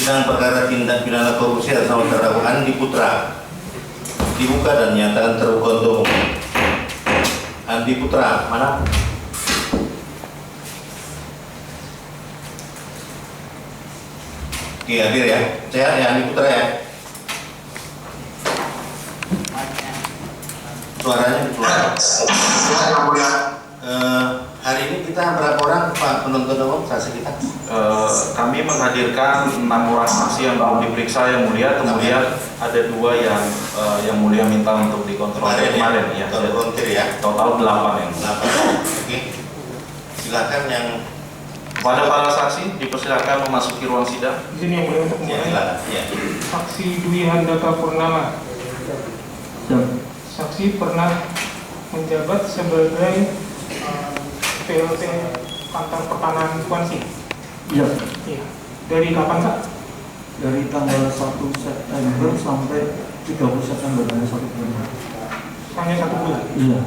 Sidang perkara tindak pidana korupsi atas nama terdakwa Andi Putra dibuka dan nyatakan terbuka untuk umum. Andi Putra, mana? Oke, hadir ya. Sehat ya Andi Putra ya. Suaranya keluar. Hari ini kita berapa orang Pak penuntut umum saksi kita? Kami menghadirkan 6 orang saksi yang belum diperiksa yang mulia, kemudian ada 2 yang mulia minta untuk dikontrol kemarin ya. Total 8 yang. 8. Oke. Silakan yang pada para saksi dipersilakan memasuki ruang sidang. Di sini yang boleh untuk mulai. Ya. Saksi Dwi Handaka Purnama. Saksi pernah menjabat sebagai PLT Kantor Pertanahan Kuansi. Iya. Iya. Dari kapan, Kak? Dari tanggal 1 September sampai 30 September, hanya 1 bulan. Hanya 1 bulan? Iya.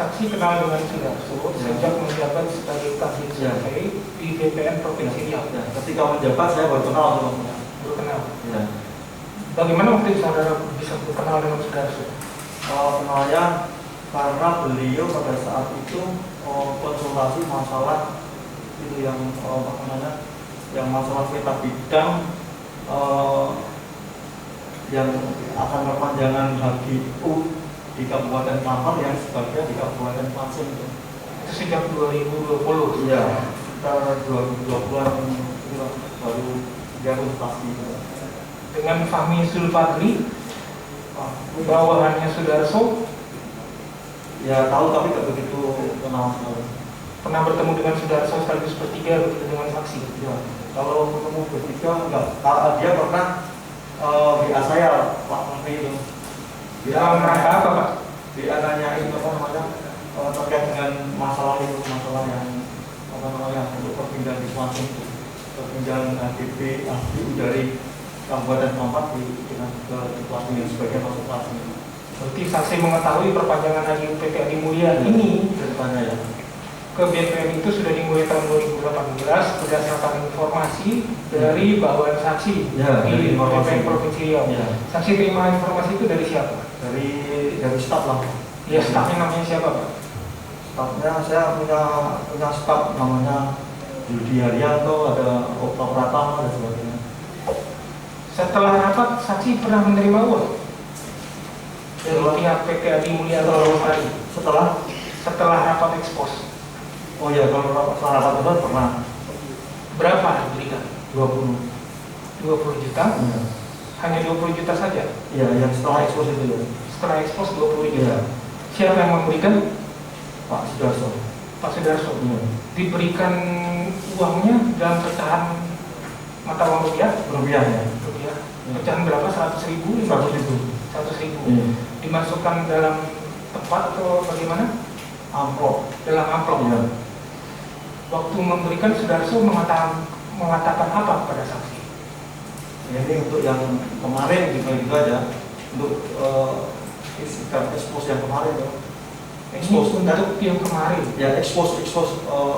Saksi kenal dengan Sudarso sejak menjabat sebagai Kadin Survei di BPN Provinsi Riau. Ya, ketika menjabat saya baru kenal sama. Baru kenal. Ya. Bagaimana waktu itu saudara bisa berkenal dengan Sudarso? Kenalnya karena beliau pada saat itu konsultasi masalah itu yang yang masalah peta bidang yang akan perpanjangan HGU di Kabupaten Klaten yang sebagian di Kabupaten Klaten itu. Itu sejak 2020. Iya, sekitar 2020-an baru dia konsultasi. Dengan Fahmi Zulfadli, bawahannya Sudarso. Ya tahu tapi tidak begitu kenal sekali. Pernah bertemu dengan Sudarso sekaligus bertiga begitu dengan saksi? Ya, kalau bertemu bertiga enggak. Dia pernah WA saya Pak Menteri itu. Dalam rangka apa, Pak? Dia nanyain terkait dengan masalah itu, masalah yang untuk perpindahan di Klaten itu, perpindahan ADB ADU dari Kabupaten Klaten ke Klaten yang sebagian masuk Klaten. Berarti saksi mengetahui perpanjangan HGU PT Adi Mulia ini ceritanya ya. Ke BPN itu sudah dimulai tahun 2018 berdasarkan informasi dari bawahan saksi di BPN Provinsi Riau. Ya. Saksi terima informasi itu dari siapa? Dari staf lah. Ya, stafnya namanya siapa, Pak? Stafnya saya punya staf namanya Yudi Haryanto, ada Okta Pratama dan sebagainya. Setelah rapat saksi pernah menerima uang dari pihak PT Adi Mulia setelah rapat ekspos. Oh ya, kalau rapat itu pernah. Berapa diberikan? 20 juta? Ya. Hanya 20 juta saja? Iya, yang setelah ekspos itu ya. Setelah ekspos 20 juta? Ya. Siapa yang memberikan? Pak Sudarso. Pak Sudarso? Ya. Diberikan uangnya dalam pecahan mata uang rupiah? Rupiah ya. Rupiah. Pecahan berapa? 100.000? 100.000. Ya. Dimasukkan dalam tempat atau bagaimana? Amplop. Dalam amplop? Ya. Waktu memberikan Sudarso mengatakan apa kepada saksi? Ini untuk yang kemarin gitu aja, untuk sikap ekspos yang kemarin tuh. Expose untuk yang kemarin? Ya, expose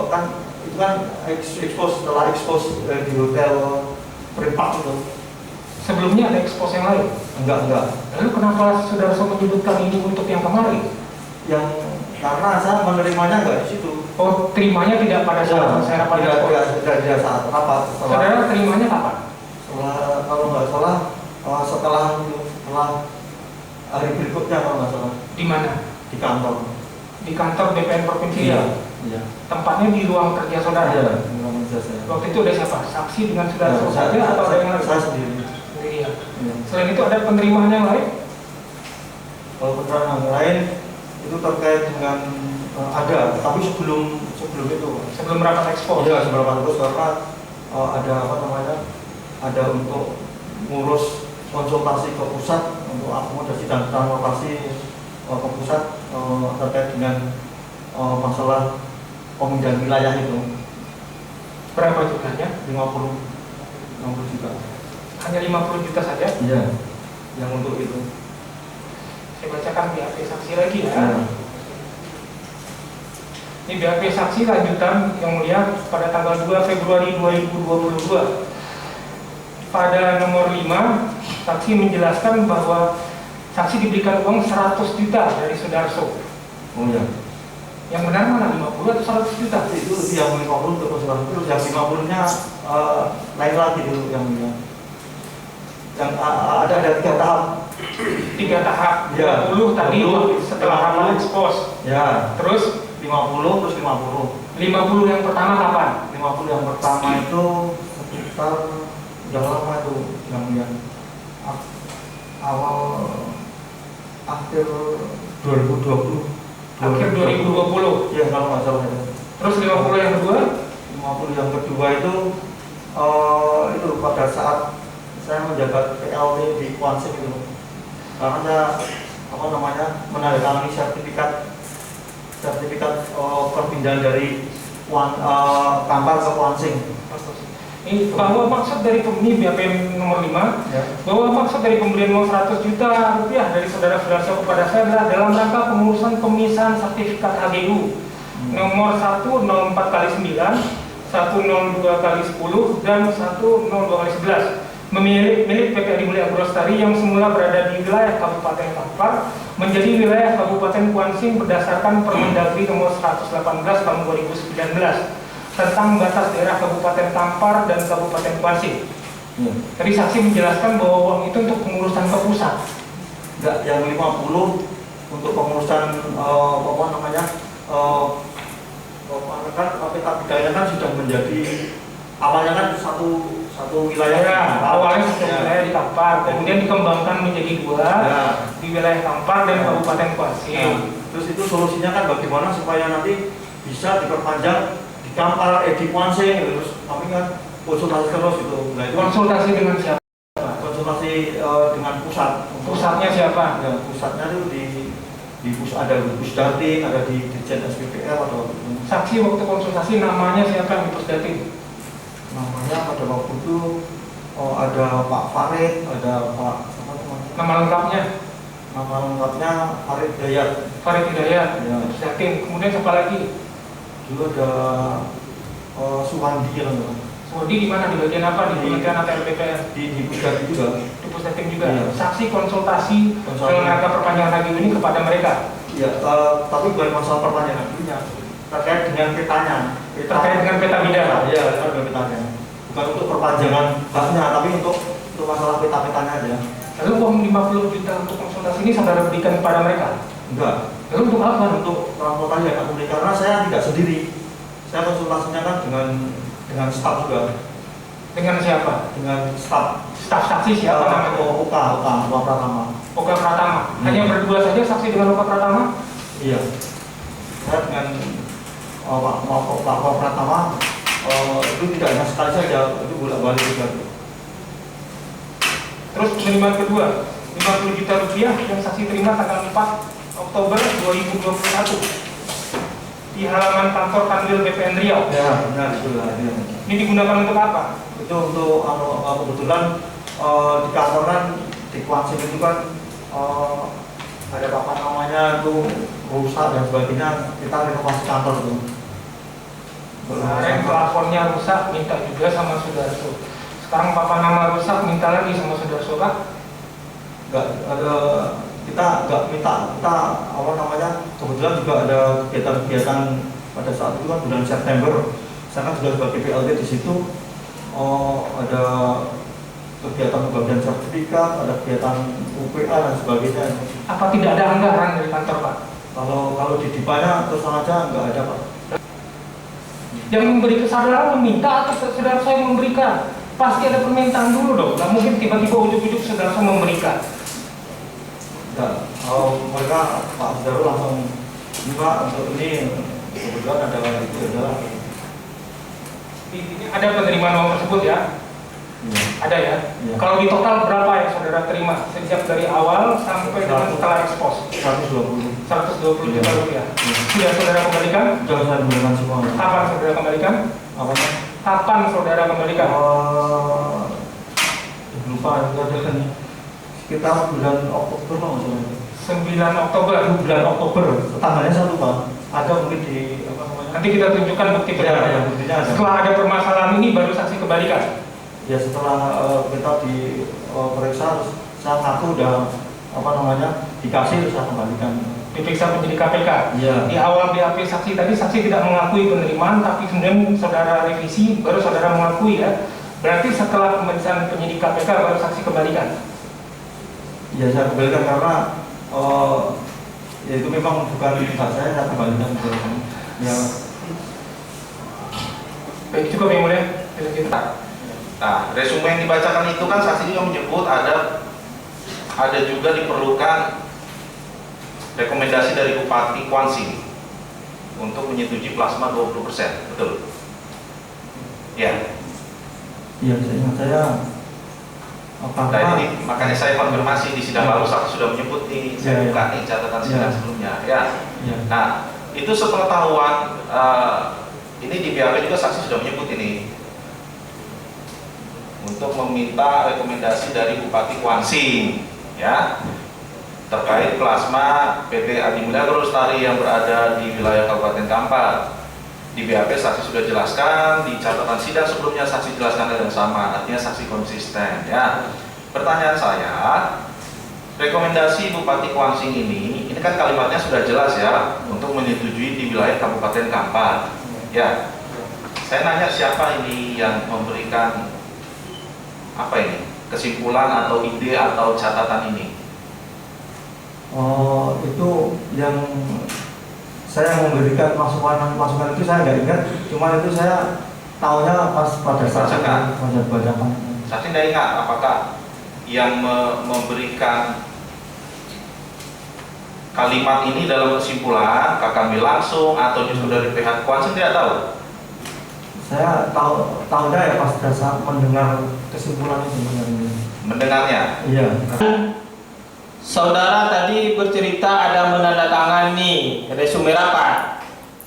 kan itu kan expose setelah expose di hotel Pripak itu. Sebelumnya ada expose yang lain? Enggak. Lalu kenapa Sudarso menyebutkan ini untuk yang kemarin? Yang karena saya menerimanya enggak di situ. Oh, terimanya tidak pada saat saya rapat expose? Tidak saat rapat. Saudara terimanya kapan? Kalau nggak salah setelah hari berikutnya kalau nggak salah. Di mana? Di kantor. Di kantor BPN Provinsi Riau? Iya. Tempatnya di ruang kerja saudara? Iya, di ruang kerja saya. Waktu itu ada siapa? Saksi dengan Sudarso saja atau ada yang lain? Saya sendiri. Sendirian. Iya. Selain itu ada penerimaan yang lain? Kalau penerimaan yang lain itu terkait dengan ada, tapi sebelum itu. Sebelum rapat ekspor? Iya, sebelum rapat ekspor karena ada ada untuk ngurus konsultasi ke pusat untuk akomodasi dan transportasi ke pusat terkait dengan masalah pemindahan wilayah itu. Berapa jumlahnya? 50 juta. Hanya 50 juta saja? Iya, yang untuk itu. Saya bacakan BAP saksi lagi ya. Ya. Ini BAP saksi lanjutan yang mulia pada tanggal 2 Februari 2022. pada nomor 5, saksi menjelaskan bahwa saksi diberikan uang 100 juta dari Sudarso. Oh ya. Yang benar mana, 50 atau 100 juta? Itu yang 50 untuk konsultasi, terus yang 50-nya lain lagi dulu yang ada 3 tahap. 3 tahap. Ya. 20 tadi 20, setelah rapat ekspos. Ya. Terus 50 terus 50. 50 yang pertama kapan? 50 yang pertama itu sekitar udah lama itu yang awal akhir 2020. Akhir 2020. Ya kalau nggak salah ya. Terus 50 yang kedua? 50 yang kedua itu pada saat saya menjabat PLT di Kuansing itu, karena saya menandatangani sertifikat perpindahan dari Kampar ke Kuansing. Ini bahwa maksud dari ini BAPM nomor 5, Ya. bahwa maksud dari pembelian uang 100 juta rupiah dari saudara Sudarso kepada saya adalah dalam rangka pengurusan pemisahan sertifikat HGU nomor 104/9, 102/10, dan 102/11 milik PPAD Mulia Agrostari yang semula berada di wilayah Kabupaten Kampar menjadi wilayah Kabupaten Kuansing berdasarkan Permendagri nomor 118 tahun 2019 tentang batas daerah Kabupaten Kampar dan Kabupaten Kuansing. Tadi saksi menjelaskan bahwa uang itu untuk pengurusan ke pusat. Enggak, yang 50 untuk pengurusan kan PPAD kan sudah menjadi awalnya kan satu wilayah. Ya, awalnya satu wilayah di Kampar, kemudian dikembangkan menjadi 2 di wilayah Kampar dan Kabupaten Kuansing. Terus itu solusinya kan bagaimana supaya nanti bisa diperpanjang di Kampar, di Kuansing, terus kami kan konsultasi terus itu. Nah, itu Konsultasi dengan siapa? konsultasi dengan pusat. Pusatnya siapa? Ya, pusatnya itu di ada di Pusdatin, ada di Dirjen SPPL atau Saksi waktu konsultasi namanya siapa yang di Pusdatin? namanya pada waktu itu ada Pak Farid, ada Pak Nama lengkapnya? nama lengkapnya Farid Dayat. Farid Hidayat, Ya. Pusdatin. Kemudian siapa lagi? Dulu ada Suwandi ya, Sudi di mana? Di bagian apa? Di Kementerian atau LPPR? di Pusdatin juga. Di Pusdatin juga. Iya. Saksi konsultasi dalam rangka perpanjangan HGU ini kepada mereka. Ya, tapi bukan masalah perpanjangan dulunya, terkait dengan petanya. Terkait dengan peta bidang. Iya, terkait dengan petanya. Bukan untuk perpanjangan haknya, tapi untuk masalah peta-petanya aja. Lalu uang 50 juta untuk konsultasi ini saudara berikan kepada mereka? Enggak. Lalu untuk apa? Untuk transportasi ya, karena saya tidak sendiri. Saya konsultasinya kan dengan staf juga. Dengan siapa? Dengan staf. Staf saksi siapa namanya? Oka Pratama. Oka Pratama. Hanya berdua saja saksi dengan Oka Pratama? Iya. Saya dengan Pak Pratama itu tidak hanya sekali saja, itu bolak-balik juga. Terus penerimaan kedua, 50 juta rupiah yang saksi terima tanggal 4 Oktober 2021 di halaman kantor Kanwil BPN Riau. Ya, benar itu lah. Ini digunakan untuk apa? Itu untuk kebetulan di kantor kan di Kuansing itu kan ada papan namanya itu rusak dan sebagainya, kita renovasi kantor itu. Kemarin plafonnya rusak, minta juga sama Sudarso. Sekarang papan nama rusak, minta lagi sama Sudarso, Pak? Enggak ada, kita nggak minta, kita kebetulan juga ada kegiatan-kegiatan pada saat itu kan bulan September. Saya kan juga sebagai PLT di situ, ada kegiatan pembagian sertifikat, ada kegiatan UPA dan sebagainya. Apa tidak ada anggaran dari kantor, Pak? Kalau di Dipanya terus terang aja nggak ada, Pak. Yang memberi kesadaran meminta atau Sudarso yang memberikan? Pasti ada permintaan dulu dong. Nggak mungkin tiba-tiba ujuk-ujuk Sudarso memberikan. Enggak, mereka Pak Sudarso langsung buka untuk ini, kebetulan ada itu adalah. Ini ada penerimaan uang tersebut ya? Ya. Ada ya? Iya. Kalau di total berapa yang saudara terima sejak dari awal sampai dengan setelah ekspos? 120. 120 juta rupiah. Iya. Sudah saudara kembalikan? Sudah saya gunakan semua. Kapan saudara kembalikan? Apanya? Kapan saudara kembalikan? Lupa kan sekitar bulan Oktober kalau nggak salah. 9 Oktober. Bulan Oktober. Tanggalnya satu, Pak. Ada mungkin di Nanti kita tunjukkan bukti Ya, perjalanan. buktinya ada. Setelah ada permasalahan ini baru saksi kembalikan. ya setelah kita diperiksa, saya ngaku udah dikasih, terus saya kembalikan. Diperiksa penyidik KPK. Iya. Di awal BAP saksi tadi saksi tidak mengakui penerimaan, tapi kemudian saudara revisi baru saudara mengakui ya. Berarti setelah pemeriksaan penyidik KPK baru saksi kembalikan. Ya saya kembalikan karena ya itu memang bukan hak saya kembalikan ke ya. Baik, cukup yang mulia. Nah, resume yang dibacakan itu kan saksi juga menyebut ada juga diperlukan rekomendasi dari Bupati Kuansing untuk menyetujui plasma 20%, betul? Ya. Iya, saya apakah? Nah, ini makanya saya konfirmasi di sidang lalu saksi sudah menyebut nih, saya buka nih catatan sidang sebelumnya, ya. Nah, itu sepengetahuan ini di BAP juga saksi sudah menyebut ini untuk meminta rekomendasi dari Bupati Kuansing, ya, terkait plasma PT Adi Mulya Agrolestari yang berada di wilayah Kabupaten Kampar. Di BAP saksi sudah jelaskan, di catatan sidang sebelumnya saksi jelaskan hal yang sama, artinya saksi konsisten, ya. Pertanyaan saya, rekomendasi Bupati Kuansing ini kan kalimatnya sudah jelas ya, untuk menyetujui di wilayah Kabupaten Kampar, ya. Saya nanya siapa ini yang memberikan apa ini, kesimpulan atau ide atau catatan ini? Oh, itu yang saya memberikan masukan itu saya nggak ingat, cuma itu saya tahunya pas pada saat bacakan. Saksi tidak ingat apakah yang memberikan kalimat ini dalam kesimpulan KKB langsung atau justru dari pihak Kuansing, tidak tahu? Saya tahunya ya pas pada saat mendengar kesimpulan itu sebenarnya. Mendengarnya? Iya. Saudara tadi bercerita ada menandatangani resume rapat.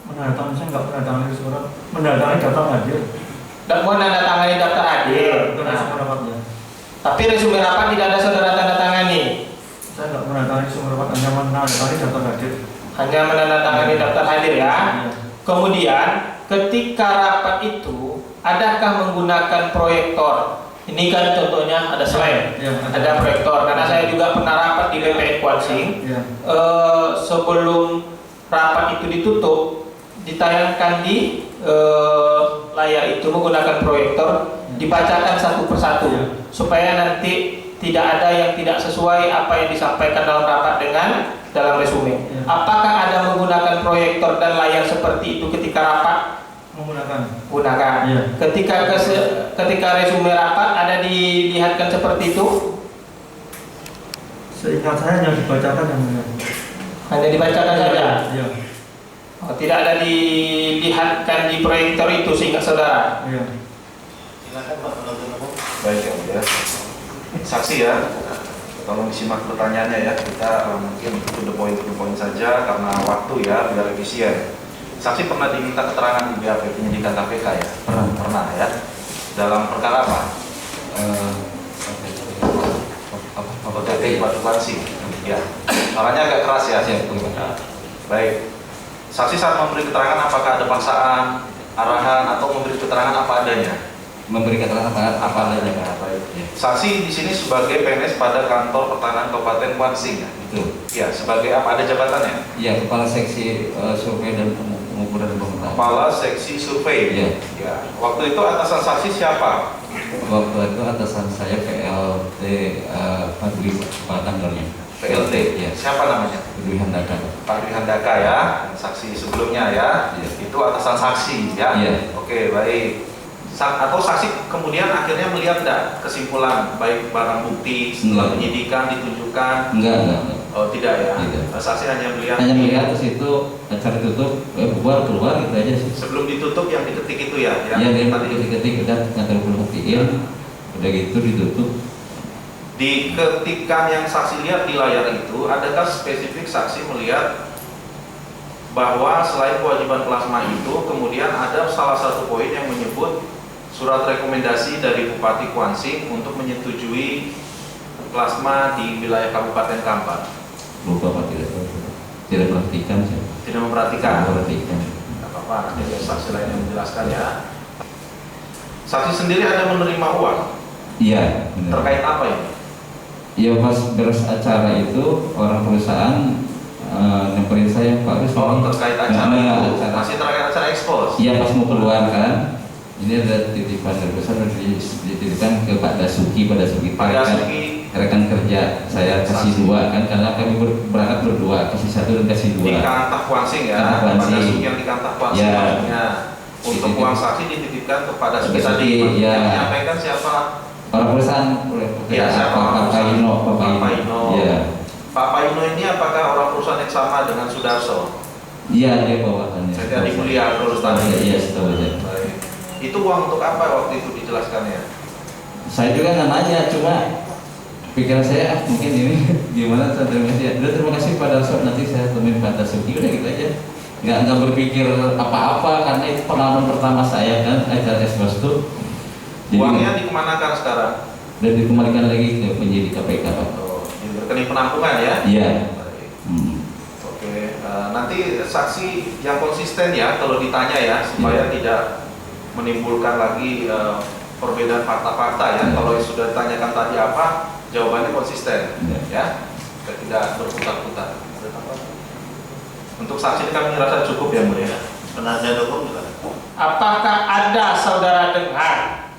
Menandatangani, saya nggak menandatangani resume rapat. Menandatangani daftar hadir. Dan menandatangani daftar hadir. Bukan resume rapatnya. Tapi resume rapat tidak ada saudara tanda tangani. Saya nggak menandatangani resume rapat, hanya menandatangani daftar hadir. Hanya menandatangani daftar hadir ya. Iya. Kemudian ketika rapat itu adakah menggunakan proyektor? Ini kan contohnya ada slide, Ya, ada proyektor. Karena saya juga pernah rapat di BPN Kuansing. Ya. Sebelum rapat itu ditutup, ditayangkan di layar itu menggunakan proyektor, dibacakan satu persatu supaya nanti tidak ada yang tidak sesuai apa yang disampaikan dalam rapat dengan dalam resume. Apakah ada menggunakan proyektor dan layar seperti itu ketika rapat? Gunakan. Ya. Ketika resume rapat ada dilihatkan seperti itu? Seingat saya hanya dibacakan yang mulia. Hanya dibacakan saja. Iya. Oh, tidak ada dilihatkan di proyektor itu seingat saudara. Iya. Silakan Pak penuntut umum. Baik ya, saksi ya, tolong disimak pertanyaannya ya. Kita mungkin to the point saja karena waktu ya, biar efisien. Saksi pernah diminta keterangan di BAP penyidikan KPK ya? Pernah ya. Dalam perkara apa? OTT Bupati Kuansing. Ya. Suaranya agak keras ya. Baik. Saksi saat memberi keterangan apakah ada paksaan, arahan atau memberi keterangan apa adanya? Memberi keterangan apa adanya. Baik. Saksi di sini sebagai PNS pada kantor pertahanan Kabupaten Kuansing ya? Itu. Ya, sebagai apa, ada jabatannya? Ya, kepala seksi survei dan pengukuran pemerintah. Kepala seksi survei. Iya. Ya. Waktu itu atasan saksi siapa? Waktu itu atasan saya PLT Dwi Tanggalnya. PLT. Ya. Siapa namanya? Dwi Handaka. Pak Dwi Handaka ya, saksi sebelumnya ya. Iya. Itu atasan saksi ya. Iya. Oke, baik. Atau saksi kemudian akhirnya melihat enggak kesimpulan baik barang bukti setelah penyidikan ditunjukkan? Enggak. Oh, tidak ya. Tidak. Saksi hanya melihat. Hanya melihat ke situ, acara tutup, bubar keluar gitu aja sih. Sebelum ditutup yang diketik itu ya? Iya, dia ketik udah ngantar buktiin, udah gitu ditutup. Diketikan yang saksi lihat di layar itu, adakah spesifik saksi melihat bahwa selain kewajiban plasma itu, kemudian ada salah satu poin yang menyebut surat rekomendasi dari Bupati Kuansing untuk menyetujui plasma di wilayah Kabupaten Kampar? Lupa Pak, tidak perhatikan sih. Tidak memperhatikan? Perhatikan. Tidak apa-apa, nanti biar saksi lain yang menjelaskan ya. Saksi sendiri ada menerima uang Iya, benar. terkait apa ini? Ya pas beres acara itu orang perusahaan nyamperin saya, Pak Rus. Oh, terkait acara itu, acara. masih terkait acara ekspos. Iya, pas mau keluar kan, ini ada titipan dari perusahaan, dititipkan ke Pak Dasuki. Pak Dasuki rekan kerja saya kasih 2 kan, karena kami berangkat berdua, kasih 1 dan kasih 2 di Kantah Kuansing ya, Kantah Pak Kuansing. Dasuki yang di Kantah Kuansing Ya. maksudnya. Untuk Dititip. uang saksi dititipkan kepada Dasuki Dasuki, tadi. ya. Yang menyampaikan siapa? orang perusahaan. Ya, siapa orang Pak perusahaan? Paino, Pak Paino. Iya, Pak Paino ini apakah orang perusahaan yang sama dengan Sudarso? iya dia bawahannya. PT Adi Mulia Agrolestari. Iya, setahu aja. Baik. Itu uang untuk apa waktu itu dijelaskannya? Saya juga nggak nanya, cuma pikiran saya mungkin ini gimana, terima kasih. Udah, terima kasih Pak Darso, nanti saya temuin Pak Dasuki, udah gitu aja. Nggak berpikir apa-apa, karena itu pengalaman pertama saya kan acara ekspos itu. Jadi, Uangnya dikemanakan sekarang? dan dikembalikan lagi ke penyidik KPK, Pak. Oh, di rekening penampungan ya? Iya. Baik. Hmm. Oke, nanti saksi yang konsisten ya kalau ditanya ya, supaya tidak menimbulkan lagi perbedaan fakta-fakta ya. Ya. Kalau sudah ditanyakan tadi apa, jawabannya konsisten Ya. ya, tidak berputar-putar. Untuk saksi ini kami merasa cukup ya Mulia. Penasihat hukum juga. Apakah ada saudara dengar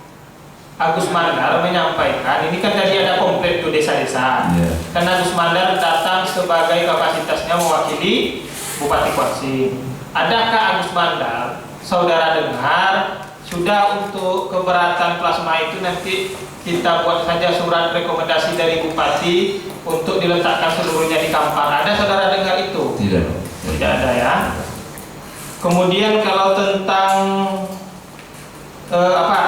Agus Mandar menyampaikan, ini kan tadi ada komplit tuh desa-desa. Iya. Karena Agus Mandar datang sebagai kapasitasnya mewakili Bupati Kuansing. Adakah Agus Mandar, saudara dengar, sudah untuk keberatan plasma itu nanti kita buat saja surat rekomendasi dari Bupati untuk diletakkan seluruhnya di Kampar. Ada saudara dengar itu? Tidak. Tidak ada ya. Kemudian kalau tentang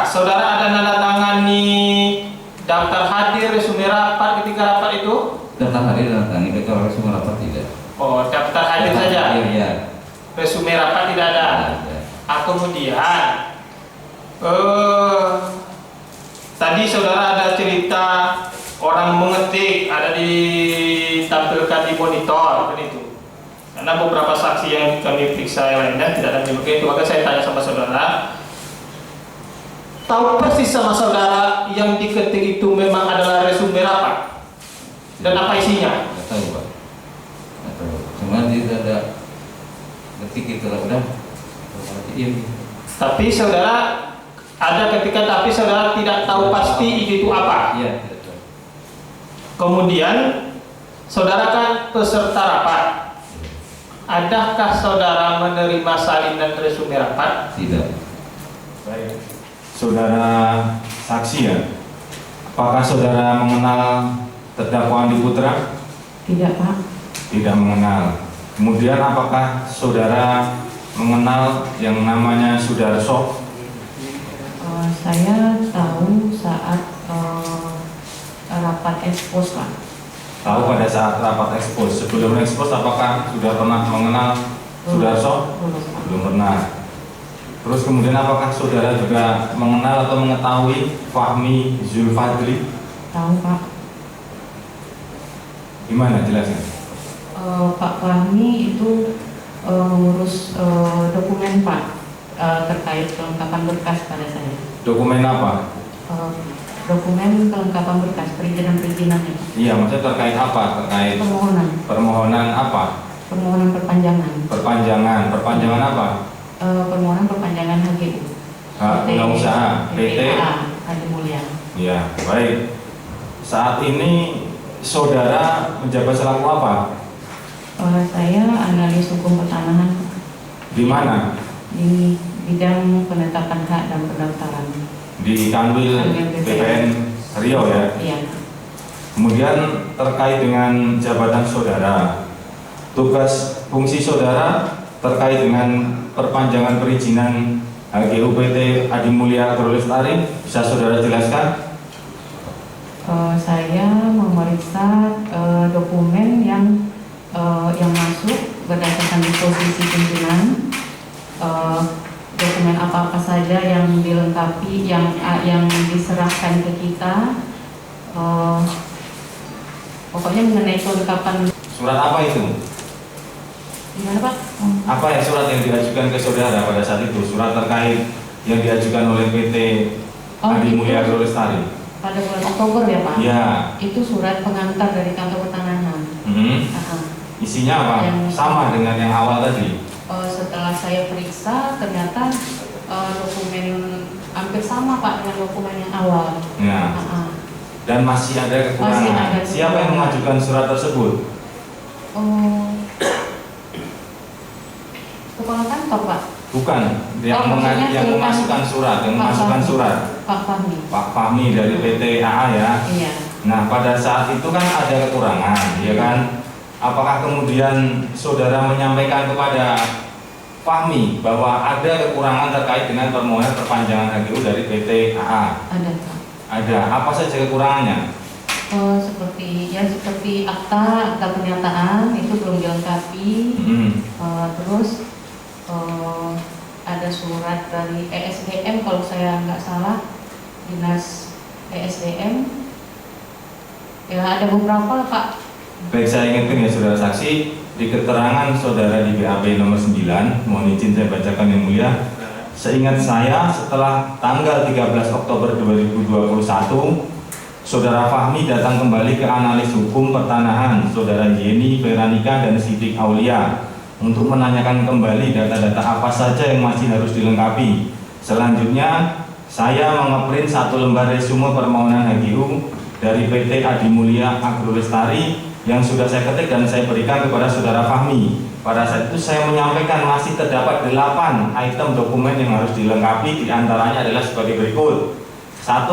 saudara ada nanda tangani daftar hadir resume rapat ketika rapat itu? Daftar hadir dan tangani mereka orang semua rapat tidak. Oh, daftar hadir saja. Iya. Resume rapat tidak ada. Kemudian tadi saudara ada cerita orang mengetik ada ditampilkan di monitor kan itu. Karena beberapa saksi yang kami periksa yang lainnya tidak ada menyebutkan itu, maka saya tanya sama saudara, tahu persis sama saudara yang diketik itu memang adalah resume rapat dan apa isinya? Nggak tahu, Pak. Nggak tahu. Cuma tidak ada ketik itu lah, udah. Perhatiin. Tapi saudara ada ketika tapi saudara tidak tahu pasti itu apa. Iya, tidak tahu. Kemudian saudara kan peserta rapat. Adakah saudara menerima salinan resume rapat? Tidak. Baik, saudara saksi ya. Apakah saudara mengenal terdakwa Andi Putra? Tidak, Pak. Tidak mengenal. Kemudian apakah saudara mengenal yang namanya Sudarso? Saya tahu saat rapat ekspos, Pak. Tahu pada saat rapat ekspos. Sebelum ekspos apakah sudah pernah mengenal Sudarso? Belum, Pak. Belum pernah. Terus kemudian apakah saudara juga mengenal atau mengetahui Fahmi Zulfadli? Tahu, Pak. Gimana jelasnya? Pak Fahmi itu ngurus dokumen, Pak, terkait kelengkapan berkas pada saya. Dokumen apa? Dokumen kelengkapan berkas, perizinan-perizinannya, Pak. Iya, maksudnya terkait apa? Terkait permohonan apa? Permohonan perpanjangan. Perpanjangan apa? Permohonan perpanjangan HGU. Hak guna usaha PT. Adi Mulia. Ya, baik. Saat ini saudara menjabat selaku apa? Saya analis hukum pertanahan Di mana? di bidang penetapan hak dan pendaftaran. Di Kanwil BPN Riau ya. Iya. Kemudian terkait dengan jabatan saudara, tugas fungsi saudara terkait dengan perpanjangan perizinan HGU PT Adi Mulia Agrolestari, bisa saudara jelaskan? Saya memeriksa dokumen yang masuk berdasarkan disposisi pimpinan, dokumen apa-apa saja yang dilengkapi, yang diserahkan ke kita, pokoknya mengenai kelengkapan. Surat apa itu? Gimana, Pak? Apa ya surat yang diajukan ke saudara pada saat itu? Surat terkait yang diajukan oleh PT Adi itu Mulia Agro Lestari? pada bulan Oktober ya Pak? Ya. Itu surat pengantar dari kantor pertanahan. Isinya apa? Sama dengan yang awal tadi? Setelah saya periksa ternyata dokumen hampir sama Pak dengan dokumen yang awal. Ya. Dan masih ada kekurangan. Masih ada Siapa yang mengajukan surat tersebut? Kepala kantor Pak. Bukan, yang, maksudnya yang memasukkan surat, yang memasukkan surat. Pak Fahmi. Pak Fahmi dari PT AA ya. Iya. Nah, pada saat itu kan ada kekurangan, ya kan? Apakah kemudian saudara menyampaikan kepada Fahmi bahwa ada kekurangan terkait dengan permohonan perpanjangan HGU dari PT AA? Ada Pak. Ada. Apa saja kekurangannya? Seperti akta pernyataan itu belum dilengkapi. Terus ada surat dari ESDM kalau saya nggak salah, dinas ESDM. Ya ada beberapa lah Pak. Baik, saya ingatkan ya saudara saksi, di keterangan saudara di BAP nomor 9, mohon izin saya bacakan yang mulia. Seingat saya, setelah tanggal 13 Oktober 2021, saudara Fahmi datang kembali ke analis hukum pertanahan saudara Yeni Veranika dan Sidik Aulia untuk menanyakan kembali data-data apa saja yang masih harus dilengkapi. Selanjutnya, saya mengeprint 1 lembar resume permohonan HGU dari PT Adi Mulia Agro Lestari yang sudah saya ketik dan saya berikan kepada saudara Fahmi. Pada saat itu saya menyampaikan masih terdapat 8 item dokumen yang harus dilengkapi, diantaranya adalah sebagai berikut. 1.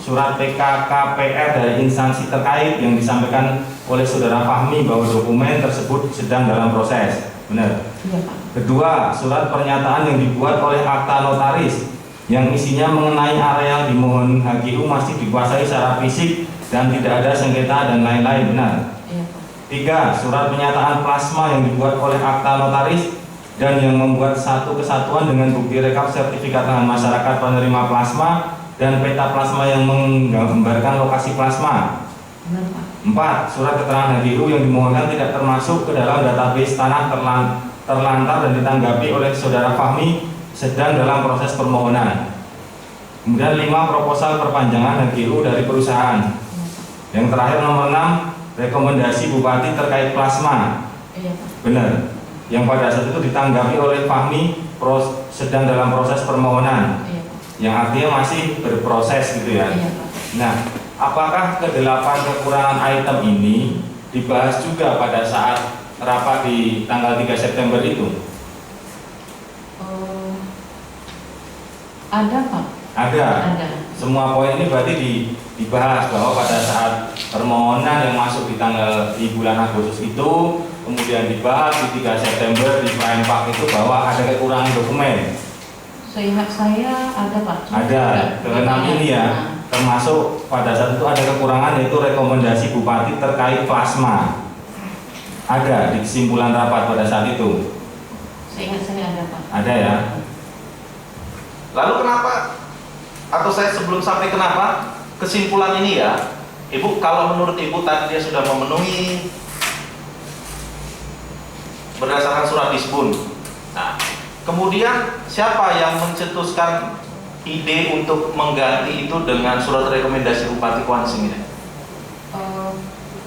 Surat PKKPR dari instansi terkait yang disampaikan oleh saudara Fahmi bahwa dokumen tersebut sedang dalam proses. Benar. Iya Pak. Kedua, surat pernyataan yang dibuat oleh akta notaris yang isinya mengenai area dimohon HGU masih dikuasai secara fisik dan tidak ada sengketa dan lain-lain. Benar. Iya Pak. 3. Surat pernyataan plasma yang dibuat oleh akta notaris dan yang membuat satu kesatuan dengan bukti rekap sertifikat tangan masyarakat penerima plasma dan peta plasma yang menggambarkan lokasi plasma. Benar Pak. 4. Surat keterangan HGU yang dimohonkan tidak termasuk ke dalam database tanah terlantar dan ditanggapi oleh saudara Fahmi sedang dalam proses permohonan. Kemudian 5. Proposal perpanjangan HGU dari perusahaan. Yang terakhir nomor 6. Rekomendasi Bupati terkait plasma. Iya Pak. Benar. Yang pada saat itu ditanggapi oleh Fahmi sedang dalam proses permohonan. Iya Pak. Yang artinya masih berproses gitu ya. Iya Pak. Nah, apakah ke-8 kekurangan item ini dibahas juga pada saat rapat di tanggal 3 September itu? Ada Pak. Ada. Ada. Semua poin ini berarti dibahas bahwa pada saat permohonan yang masuk di bulan Agustus itu kemudian dibahas di 3 September di Prime Park itu bahwa ada kekurangan dokumen. Seingat saya ada Pak. Ada. Ke-6 ini ya. Termasuk pada saat itu ada kekurangan yaitu rekomendasi Bupati terkait plasma. Ada di kesimpulan rapat pada saat itu. Seingat saya ada Pak. Ada ya. Lalu kenapa, atau saya sebelum sampai kenapa, kesimpulan ini ya, Ibu, kalau menurut Ibu tadi dia sudah memenuhi berdasarkan surat disbun. Nah, kemudian siapa yang mencetuskan ide untuk mengganti itu dengan surat rekomendasi Bupati Kuansing ini?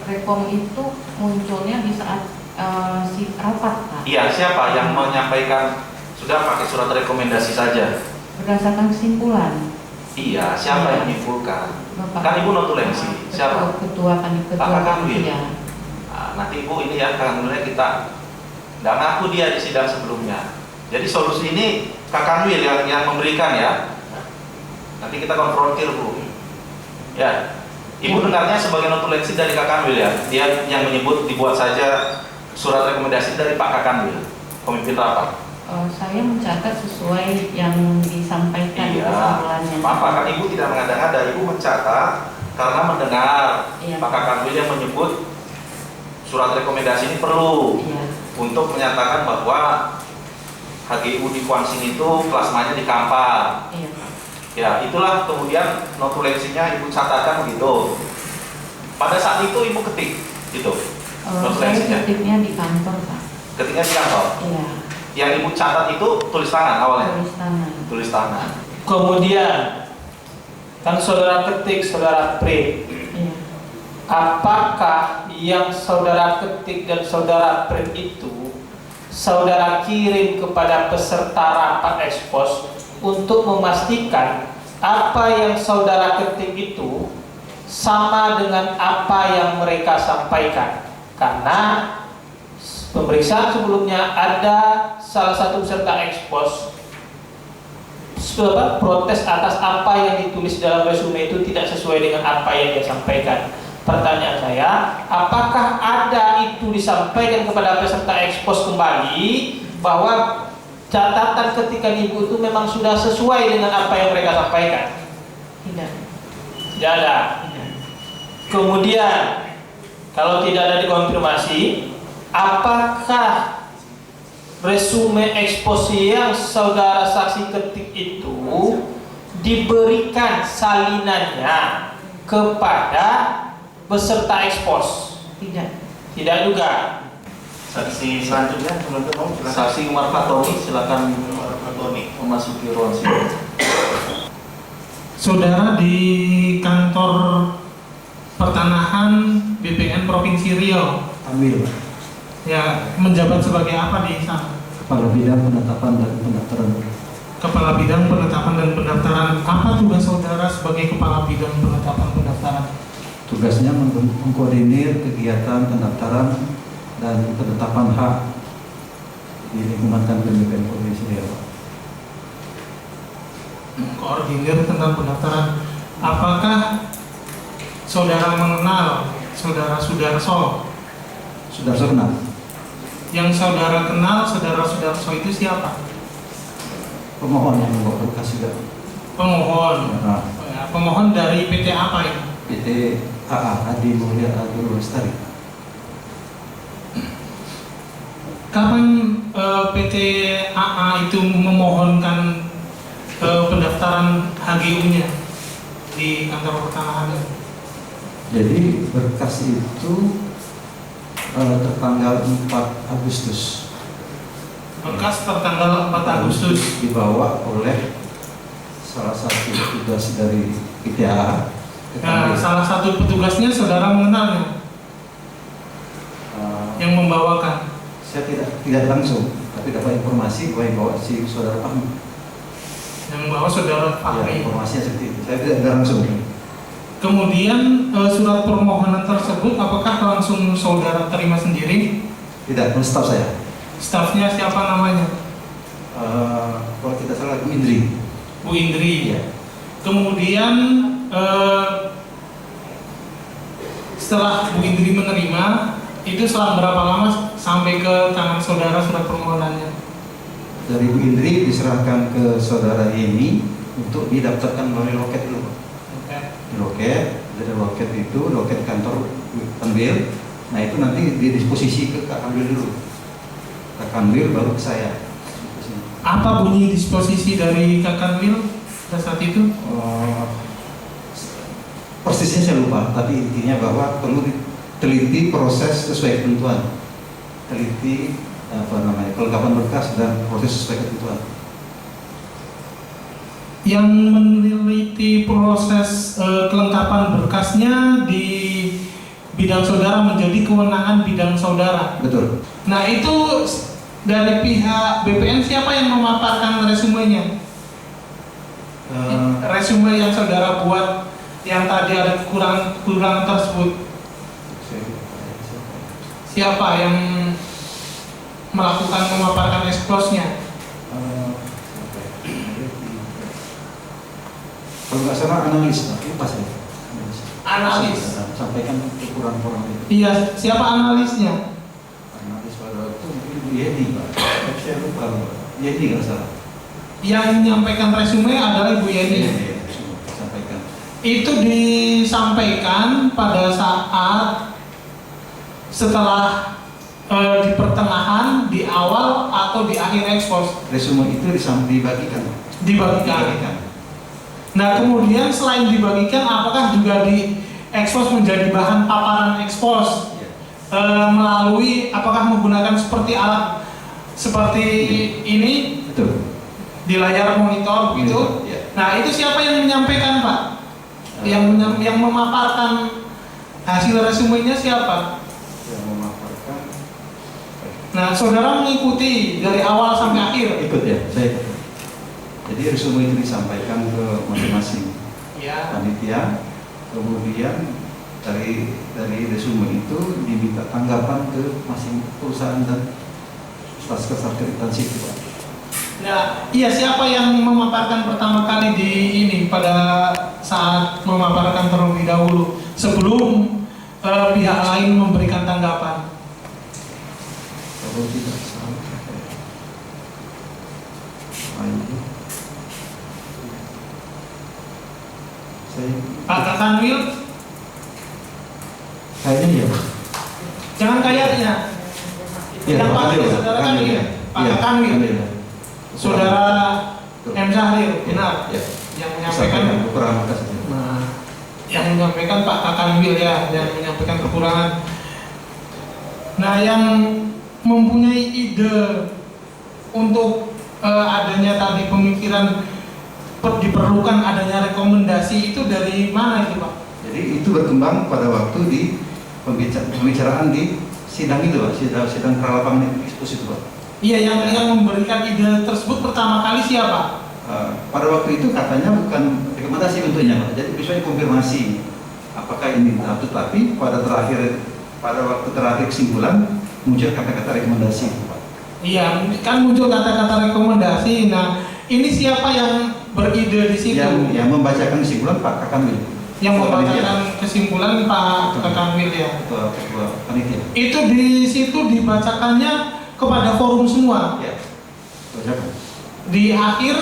Rekom itu munculnya di saat si rapat Pak. Iya, siapa yang menyampaikan sudah pakai surat rekomendasi saja? Berdasarkan kesimpulan. Iya, siapa yang menyimpulkan? Bapak. Kan Ibu notulensi. Siapa? Ketua Kakak Kanwil. Kanwil. Iya. Nah, nanti Ibu ini ya Kanwilnya kita nggak ngaku dia di sidang sebelumnya. Jadi solusi ini Kak Kanwil yang memberikan ya. Nanti kita konfrontir Bu. Ya, Ibu dengarnya sebagai notulensi dari Kak Kanwil ya. Dia yang menyebut dibuat saja surat rekomendasi dari Pak Kak Kanwil, pemimpin rapat. Saya mencatat sesuai yang disampaikan Iya, kesimpulannya. apa kan Ibu tidak mengada-ngada, Ibu mencatat karena mendengar Iya. Pak Kak Kanwil yang menyebut surat rekomendasi ini perlu Iya. untuk menyatakan bahwa HGU di Kuansing itu plasmanya di Kampar. Iya. Ya, itulah kemudian notulensinya Ibu catatkan begitu. Pada saat itu Ibu ketik gitu. Saya Notulensinya. ketiknya di kantor Pak. Ketiknya di kantor. Iya. Yang Ibu catat itu tulis tangan awalnya. Tulis tangan. Tulis tangan. Kemudian Kan saudara ketik, saudara print. Iya. Apakah yang saudara ketik dan saudara print itu saudara kirim kepada peserta rapat ekspos untuk memastikan apa yang saudara ketik itu sama dengan apa yang mereka sampaikan? Karena pemeriksaan sebelumnya ada salah satu peserta ekspos protes atas apa yang ditulis dalam resume itu tidak sesuai dengan apa yang dia sampaikan. Pertanyaan saya, apakah ada itu disampaikan kepada peserta ekspos kembali bahwa catatan ketika ibu itu memang sudah sesuai dengan apa yang mereka sampaikan? Tidak. Tidak ada. Kemudian, kalau tidak ada dikonfirmasi, apakah resume ekspos yang saudara saksi ketik itu diberikan salinannya kepada peserta ekspos? Tidak. Tidak juga. Saksi selanjutnya teman-teman, silakan. Saksi Umar Fatoni, silakan Umar Fatoni. memasuki ruang sidang. Saudara di kantor pertanahan BPN Provinsi Riau, Ambil ya, menjabat sebagai apa di sana? Kepala Bidang Penetapan dan Pendaftaran. Kepala Bidang Penetapan dan Pendaftaran. Apa tugas saudara sebagai Kepala Bidang Penetapan Pendaftaran? Tugasnya mengkoordinir kegiatan pendaftaran dan penetapan hak di lingkungan kantor BPN Provinsi Riau. Koordinir tentang pendaftaran. Apakah saudara mengenal saudara Sudarso? Sudah kenal? Yang saudara kenal saudara Sudarso itu siapa? Pemohon yang membawa berkas juga. Pemohon. Nah, Ya, pemohon dari PT apa ini? PT AA Adi Mulia Agro Lestari. Kapan PT AA itu memohonkan pendaftaran HGU-nya di kantor pertanahan? Jadi berkas itu tertanggal 4 Agustus. Berkas tertanggal 4 Agustus. Dibawa oleh salah satu petugas dari PTA. Nah, salah satu petugasnya saudara mengenalnya, yang membawakan. Saya tidak langsung, tapi dapat informasi bahwa yang bawa si saudara Fahmi. Yang membawa saudara Ya, Fahmi. informasinya seperti itu. Saya tidak langsung. Kemudian surat permohonan tersebut apakah langsung saudara terima sendiri? Tidak, staf saya. Stafnya siapa namanya? Kalau tidak salah Bu Indri. Bu Indri. Iya. Kemudian setelah Bu Indri menerima, itu selang berapa lama sampai ke tangan saudara surat permohonannya? Dari Bu Indri diserahkan ke saudara Yeni untuk didaftarkan melalui loket dulu. Oke. Di loket, dari loket itu loket kantor ambil. Nah itu nanti didisposisi ke Kak Ambil dulu. Kak Ambil baru ke saya. Apa bunyi disposisi dari Kakanwil pada saat itu? Persisnya saya lupa, tapi intinya bahwa perlu diteliti proses sesuai ketentuan. Teliti kelengkapan berkas dan proses sesuai ketentuan. Yang meneliti proses kelengkapan berkasnya di bidang saudara menjadi kewenangan bidang saudara. Betul. Nah itu dari pihak BPN siapa yang memaparkan resumenya? Resume yang saudara buat yang tadi ada kekurangan tersebut. Siapa yang melakukan memaparkan eksplosnya? Kalau nggak salah analis, tapi pas ya. Analis. Sampaikan kekurangan itu. Iya, siapa analisnya? Analis pada waktu mungkin Bu Yeni, Pak. Tapi saya lupa, Pak. Yeni nggak salah. Yang menyampaikan resume adalah Ibu Yeni. Iya, sampaikan. Itu disampaikan pada saat setelah di pertengahan, di awal atau di akhir ekspos? Resume itu dibagikan. Dibagikan. Nah kemudian selain dibagikan, apakah juga di ekspos menjadi bahan paparan ekspos melalui apakah menggunakan seperti alat seperti ini? Betul. Di layar monitor gitu. Iya. Nah itu siapa yang menyampaikan Pak? Yang memaparkan hasil resumenya siapa? Yang memaparkan. Nah, saudara mengikuti dari awal sampai akhir. Ikut ya, saya ikut. Jadi resume itu disampaikan ke masing-masing Ya. panitia, kemudian dari resume itu diminta tanggapan ke masing perusahaan dan staf akuntansi itu, Pak. Nah, iya, siapa yang memaparkan pertama kali di ini pada saat memaparkan terlebih dahulu sebelum pihak lain memberikan tanggapan? Kalau tidak salah, saya Pak Kakanwil, kayaknya ya. jangan kayaknya. Yang pasti saudara kan ini, Pak Kakanwil, saudara M. Syahril, benar, Ya. yang menyampaikan. Kekurangan kasih. Nah, yang menyampaikan Pak Kakanwil ya, yang menyampaikan kekurangan. Nah, yang mempunyai ide untuk adanya tadi pemikiran diperlukan adanya rekomendasi itu dari mana itu, Pak? Jadi itu berkembang pada waktu di pembicaraan di sidang itu, Pak, sidang pralapangan diskusi itu, Pak. Iya, yang memberikan ide tersebut pertama kali siapa? Pada waktu itu katanya bukan rekomendasi bentuknya, Pak. Jadi bisa konfirmasi apakah ini tapi pada waktu terakhir kesimpulan muncul kata-kata rekomendasi, Pak. Iya, kan muncul kata-kata rekomendasi. Nah, ini siapa yang beride di situ? Yang membacakan kesimpulan Pak Kakanwil. Yang membacakan kesimpulan Pak Kakanwil ya. Ketua panitia. Itu di situ dibacakannya kepada forum semua. Ya. Bacakan. Di akhir,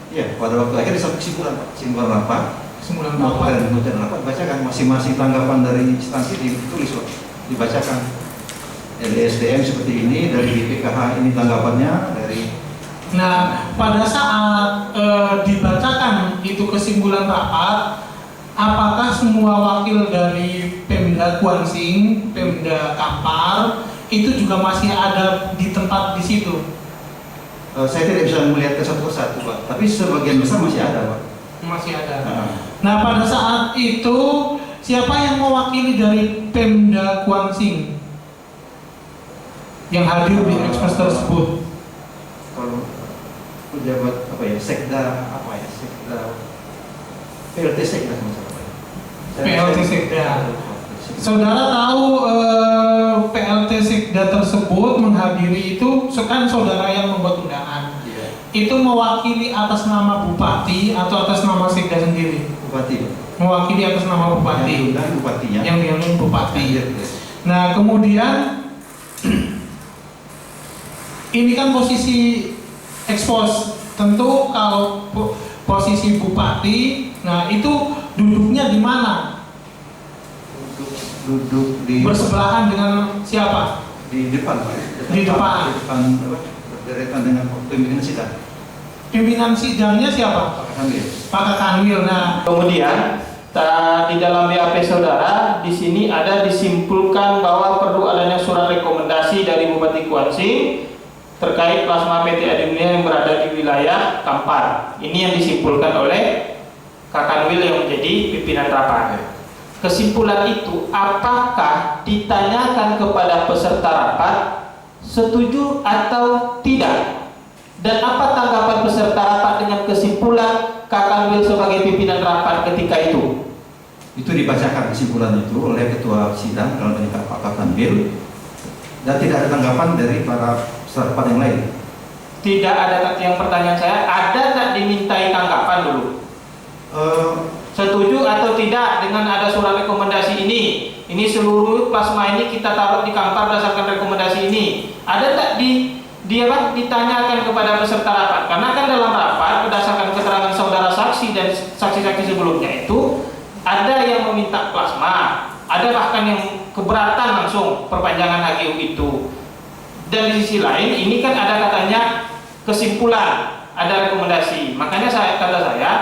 Ya, pada waktu akhir sampai kesimpulan, Pak. Kesimpulan rapat. kesimpulan Kemudian rapat. kemudian rapat bacakan masing-masing tanggapan dari instansi ditulis, Pak. Dibacakan. Dari SDM seperti ini, dari BPKH ini tanggapannya, dari Nah, pada saat dibacakan itu kesimpulan rapat, apakah semua wakil dari Pemda Kuansing, Pemda Kampar itu juga masih ada di tempat di situ? saya tidak bisa melihat ke satu persatu, Pak. Tapi sebagian besar masih ada, Pak. Masih ada. Nah, Nah, pada saat itu siapa yang mewakili dari Pemda Kuansing yang hadir di ekspos tersebut? kalau pejabat apa ya, sekda PLT sekda masalah, Pak. PLT sekda. Saudara tahu PLT sekda tersebut menghadiri itu kan saudara yang membuat undangan. Iya. Itu mewakili atas nama bupati atau atas nama sekda sendiri? Bupati, Pak. Mewakili atas nama Yang bupati. diundang bupatinya. Yang diundang bupati. Iya. Nah, kemudian ini kan posisi ekspos. Tentu kalau posisi bupati, nah itu duduknya di mana? Duduk di Bersebelahan dengan siapa? di depan, Pak. Di depan. Di depan berderetan dengan pimpinan sidang. Pimpinan sidangnya siapa? Pak Kakanwil. Pak Kakanwil. Nah, Kemudian di dalam BAP saudara di sini ada disimpulkan bahwa perlu adanya surat rekomendasi dari Bupati Kuansing terkait plasma PT Adimulia yang berada di wilayah Kampar. Ini yang disimpulkan oleh Kakanwil yang menjadi pimpinan rapat. Kesimpulan itu apakah ditanyakan kepada peserta rapat setuju atau tidak? Dan apa tanggapan peserta rapat dengan kesimpulan Kakanwil sebagai pimpinan rapat ketika itu? Itu dibacakan kesimpulan itu oleh ketua sidang dalam ini Pak Kakanwil, dan tidak ada tanggapan dari para peserta rapat yang lain. Tidak ada. Yang pertanyaan saya, ada tak dimintai tanggapan dulu? Setuju atau tidak dengan ada surat rekomendasi ini? Ini seluruh plasma ini kita taruh di Kampar berdasarkan rekomendasi ini. Ada tak ditanyakan kepada peserta rapat? Karena kan dalam rapat berdasarkan keterangan saudara saksi dan saksi-saksi sebelumnya itu ada yang meminta plasma, ada bahkan yang keberatan langsung perpanjangan HGU itu. Dan di sisi lain ini kan ada katanya kesimpulan, ada rekomendasi. Makanya kata saya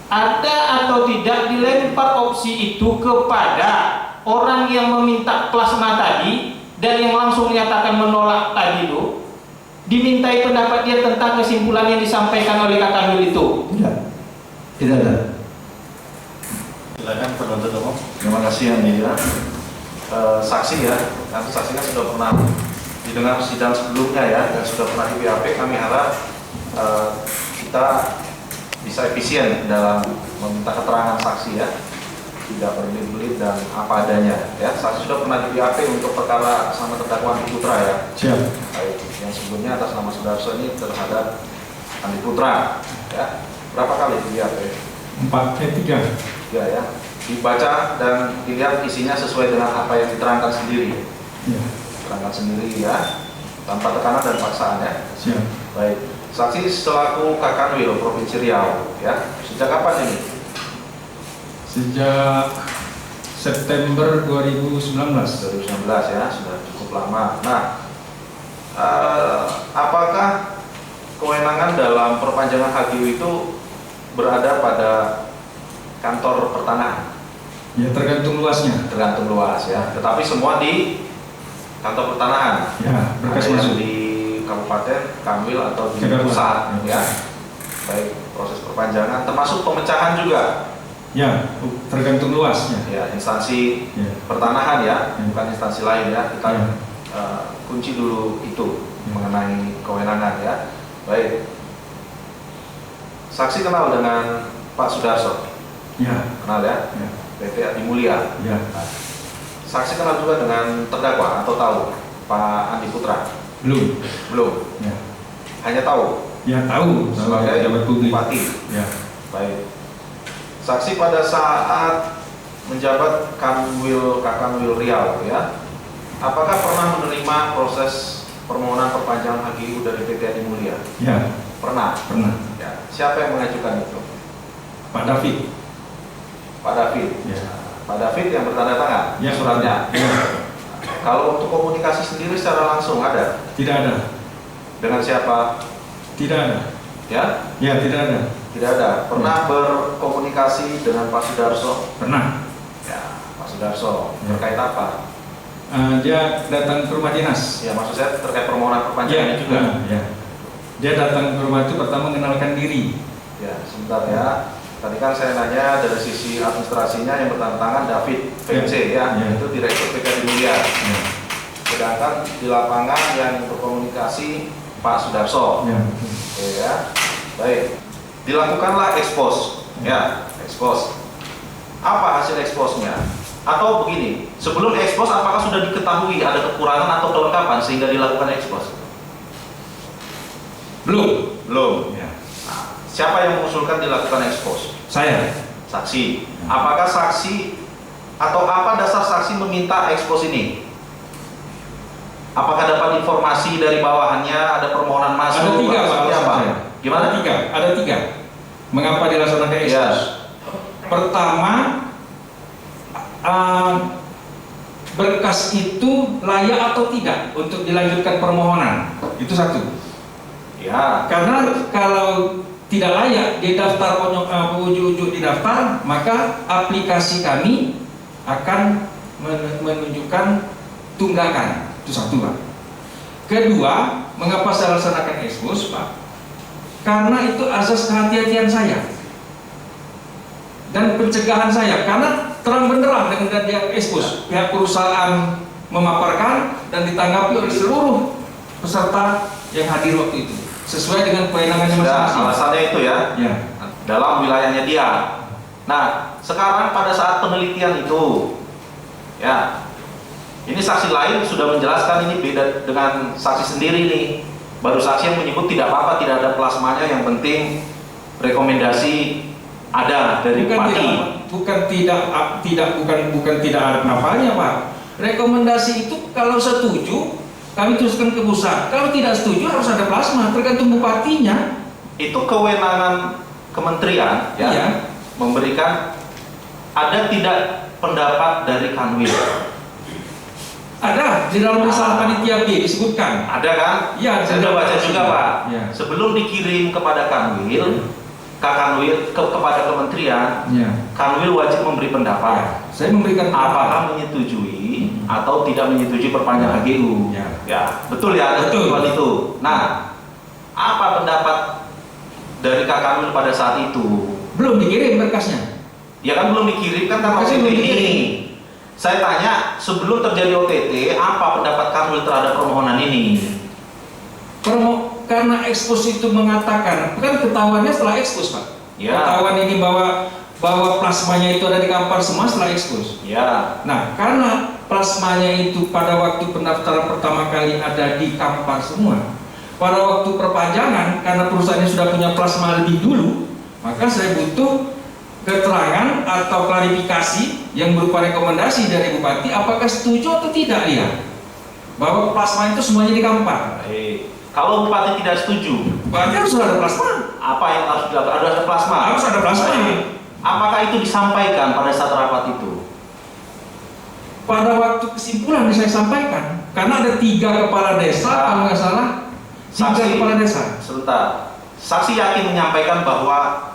ada atau tidak dilempar opsi itu kepada orang yang meminta plasma tadi dan yang langsung menyatakan menolak tadi itu, dimintai pendapat dia tentang kesimpulan yang disampaikan oleh Kakanwil itu. Tidak ada. Silakan penuntut umum. Terima kasih yang mulia. Saksi ya, nanti saksinya sudah pernah didengar sidang sebelumnya ya, dan sudah pernah di BAP. Kami harap kita bisa efisien dalam meminta keterangan saksi ya, tidak berbelit-belit dan apa adanya ya. Saksi sudah pernah di BAP untuk perkara sama terdakwa Andi Putra ya. Siap. Baik, yang sebelumnya atas nama Sudarso ini terhadap Andi Putra ya. Berapa kali di BAP? 3. Ya, dibaca dan dilihat isinya sesuai dengan apa yang diterangkan sendiri. Ya. Terangkan sendiri ya, tanpa tekanan dan paksaan ya. Siap. Baik, saksi selaku Kakanwil Provinsi Riau ya, sejak kapan ini? Sejak September 2019. 2019 ya, sudah cukup lama. Nah, apakah kewenangan dalam perpanjangan HGU itu berada pada kantor pertanahan? Ya, tergantung luasnya. Tergantung luas ya, tetapi semua di kantor pertanahan. Ya, berkas Ada yang masuk di kabupaten, kanwil atau di Jakarta. pusat Ya. ya. Baik, proses perpanjangan termasuk pemecahan juga. Ya, tergantung luasnya. Ya, instansi Ya. pertanahan ya, Ya. bukan instansi lain ya. Kita Ya. kunci dulu itu Ya. mengenai kewenangan ya. Baik. Saksi kenal dengan Pak Sudarso? Ya. Kenal ya? Ya. PT Adi Mulia. Ya. Saksi kenal juga dengan terdakwa atau tahu Pak Andi Putra? Belum. Belum. Ya. Hanya tahu Ya, tahu sebagai pejabat publik. bupati. Ya. Baik. Saksi pada saat menjabat Kakanwil Riau ya, apakah pernah menerima proses permohonan perpanjangan HGU dari PT Adi Mulia? Ya. Pernah. Pernah. Ya. Siapa yang mengajukan itu? Pak David. Pak David. Ya. Pak David yang bertanda tangan Ya. suratnya. Ya. Kalau untuk komunikasi sendiri secara langsung ada? Tidak ada. Dengan siapa? Tidak ada. Ya? Ya, tidak ada. Tidak ada. Pernah berkomunikasi dengan Pak Sudarso? Pernah. Ya, Pak Sudarso. Ya. Terkait apa? Dia datang ke rumah dinas. Ya, maksud saya terkait permohonan perpanjangan juga. Ya. Dia datang ke rumah itu pertama mengenalkan diri. Ya, sebentar ya. Tadi kan saya nanya dari sisi administrasinya yang bertanda tangan David VC ya, Ya. itu Direktur PT Adi Mulia. Ya. Sedangkan di lapangan yang berkomunikasi Pak Sudarso. Ya. Oke ya. Baik. Dilakukanlah ekspos. Ya, ekspos. Apa hasil eksposnya? Atau begini, sebelum ekspos apakah sudah diketahui ada kekurangan atau kelengkapan sehingga dilakukan ekspos? Belum. Belum. Ya. Nah, siapa yang mengusulkan dilakukan ekspos? Saya. Saksi. Apakah saksi atau apa dasar saksi meminta ekspos ini? Apakah dapat informasi dari bawahannya ada permohonan masuk? Ada 3 Pak. Seperti apa? alasan saya. Gimana? Ada 3. Mengapa dilaksanakan ekspos? Ya. Pertama, berkas itu layak atau tidak untuk dilanjutkan permohonan. Itu satu. Ya. Karena kalau tidak layak di daftar ujuk-ujuk di daftar, maka aplikasi kami akan menunjukkan tunggakan. Itu satu, Pak. Kedua, mengapa saya laksanakan ekspos, Pak? Karena itu asas kehati-hatian saya dan pencegahan saya. Karena terang benderang dengan dia ekspos, pihak perusahaan memaparkan dan ditanggapi oleh seluruh peserta yang hadir waktu itu sesuai dengan kewenangannya Sudah, masing-masing. alasannya itu ya. Ya. Dalam wilayahnya dia. Nah, sekarang pada saat penelitian itu, ya, ini saksi lain sudah menjelaskan ini beda dengan saksi sendiri nih. Baru saksi yang menyebut tidak apa-apa, tidak ada plasmanya, yang penting rekomendasi ada dari bupati. Bukan tidak ada apanya, Pak. Rekomendasi itu kalau setuju kami teruskan ke pusat. Kalau tidak setuju harus ada plasma, tergantung bupatinya. Itu kewenangan kementerian ya, Iya. memberikan. Ada tidak pendapat dari Kanwil? Ada di dalam risalah panitia B disebutkan. Ada kan? Iya, Saya sudah baca juga, Pak. Ya. Sebelum dikirim kepada Kanwil, kepada kementerian, Ya. Kanwil wajib memberi pendapat. Saya memberikan Apakah menyetujui atau tidak menyetujui perpanjangan HGU? Ya. Ya, betul ya, ada Betul. ketentuan itu. Nah, apa pendapat dari Kak Kanwil pada saat itu? Belum dikirim berkasnya. Ya kan belum dikirim kan karena Masih OTT belum ini. dikirim. Saya tanya, sebelum terjadi OTT, apa pendapat Kanwil terhadap permohonan ini? Karena ekspos itu mengatakan, kan ketahuannya setelah ekspos, Pak. Ya. Ketahuan ini bahwa plasmanya itu ada di Kampar semua setelah ekspos. Ya. Nah, karena plasmanya itu pada waktu pendaftaran pertama kali ada di Kampar semua, pada waktu perpanjangan karena perusahaannya sudah punya plasma lebih dulu, maka saya butuh keterangan atau klarifikasi yang berupa rekomendasi dari Bupati apakah setuju atau tidak dia bahwa plasma itu semuanya di Kampar. Baik. Kalau Bupati tidak setuju, Bupati harus ada plasma. apa yang harus dilakukan? Ada plasma. Harus ada plasma. Baik. Apakah itu disampaikan pada saat rapat itu? Pada waktu kesimpulan saya sampaikan, karena ada 3 kepala desa, kalau nggak salah, 3 kepala desa. Sebentar. Saksi yakin menyampaikan bahwa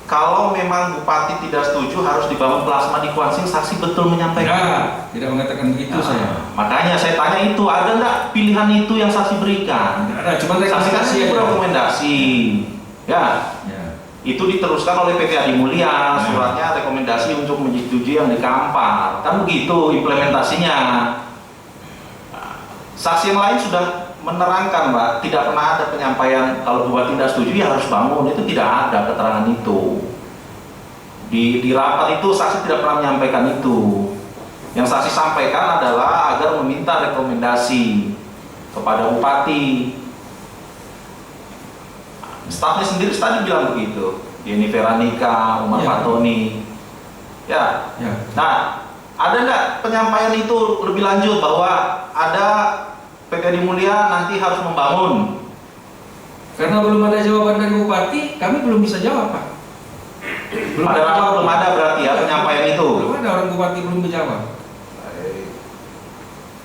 kalau memang Bupati tidak setuju harus dibangun plasma di Kuansing, saksi betul menyampaikan. Nah, tidak mengatakan begitu saya. Makanya saya tanya itu, ada nggak pilihan itu yang saksi berikan? Tidak ada, cuma Saksi kan rekomendasi itu aja. rekomendasi. Ya. Ya. Itu diteruskan oleh PT Adi Mulia, suratnya rekomendasi untuk menyetujui yang di Kampar. Kan begitu implementasinya. Nah, saksi yang lain sudah menerangkan, Mbak, tidak pernah ada penyampaian kalau Bupati tidak setuju ya harus bangun, itu tidak ada keterangan itu. Di rapat itu saksi tidak pernah menyampaikan itu. Yang saksi sampaikan adalah agar meminta rekomendasi kepada Bupati. Stafnya sendiri tadi bilang begitu, Yeni Veranika, Umar Fatoni. Ya. Nah, ada nggak penyampaian itu lebih lanjut bahwa ada PT Adi Mulia nanti harus membangun? Karena belum ada jawaban dari Bupati, kami belum bisa jawab, Pak. Pada rapat belum ada berarti ya penyampaian itu. Belum ada, orang Bupati belum menjawab. Baik.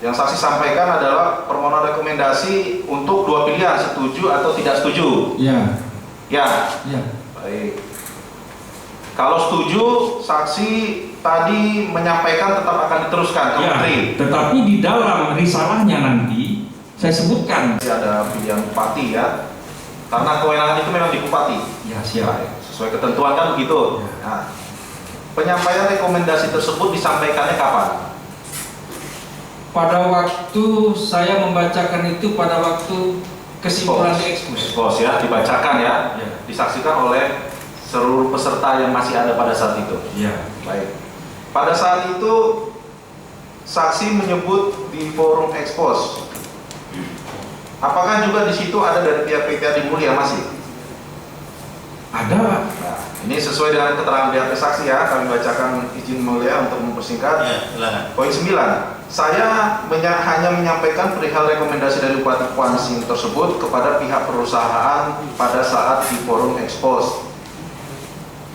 Yang saksi sampaikan adalah permohonan rekomendasi untuk 2 pilihan, setuju atau tidak setuju. Ya. Ya. Ya. Baik. Kalau setuju, saksi tadi menyampaikan tetap akan diteruskan ke Ya. Menteri. Tetapi di dalam risalahnya nanti saya sebutkan. Ada pilihan Bupati ya, karena kewenangan itu memang di Bupati. Ya, siap. Baik. Sesuai ketentuan kan begitu. Nah, penyampaian rekomendasi tersebut disampaikannya kapan? Pada waktu saya membacakan itu pada waktu kesimpulan di ekspos. Ekspos ya, dibacakan ya, disaksikan oleh seluruh peserta yang masih ada pada saat itu. Ya. Baik. Pada saat itu saksi menyebut di forum ekspos. Apakah juga di situ ada dari pihak PT Adi Mulia masih? Ada, Pak. Nah, ini sesuai dengan keterangan pihak saksi ya, kami bacakan izin mulia untuk mempersingkat. Ya, silakan. Poin 9. Saya hanya menyampaikan perihal rekomendasi dari Bupati Kuansing tersebut kepada pihak perusahaan pada saat di forum ekspos.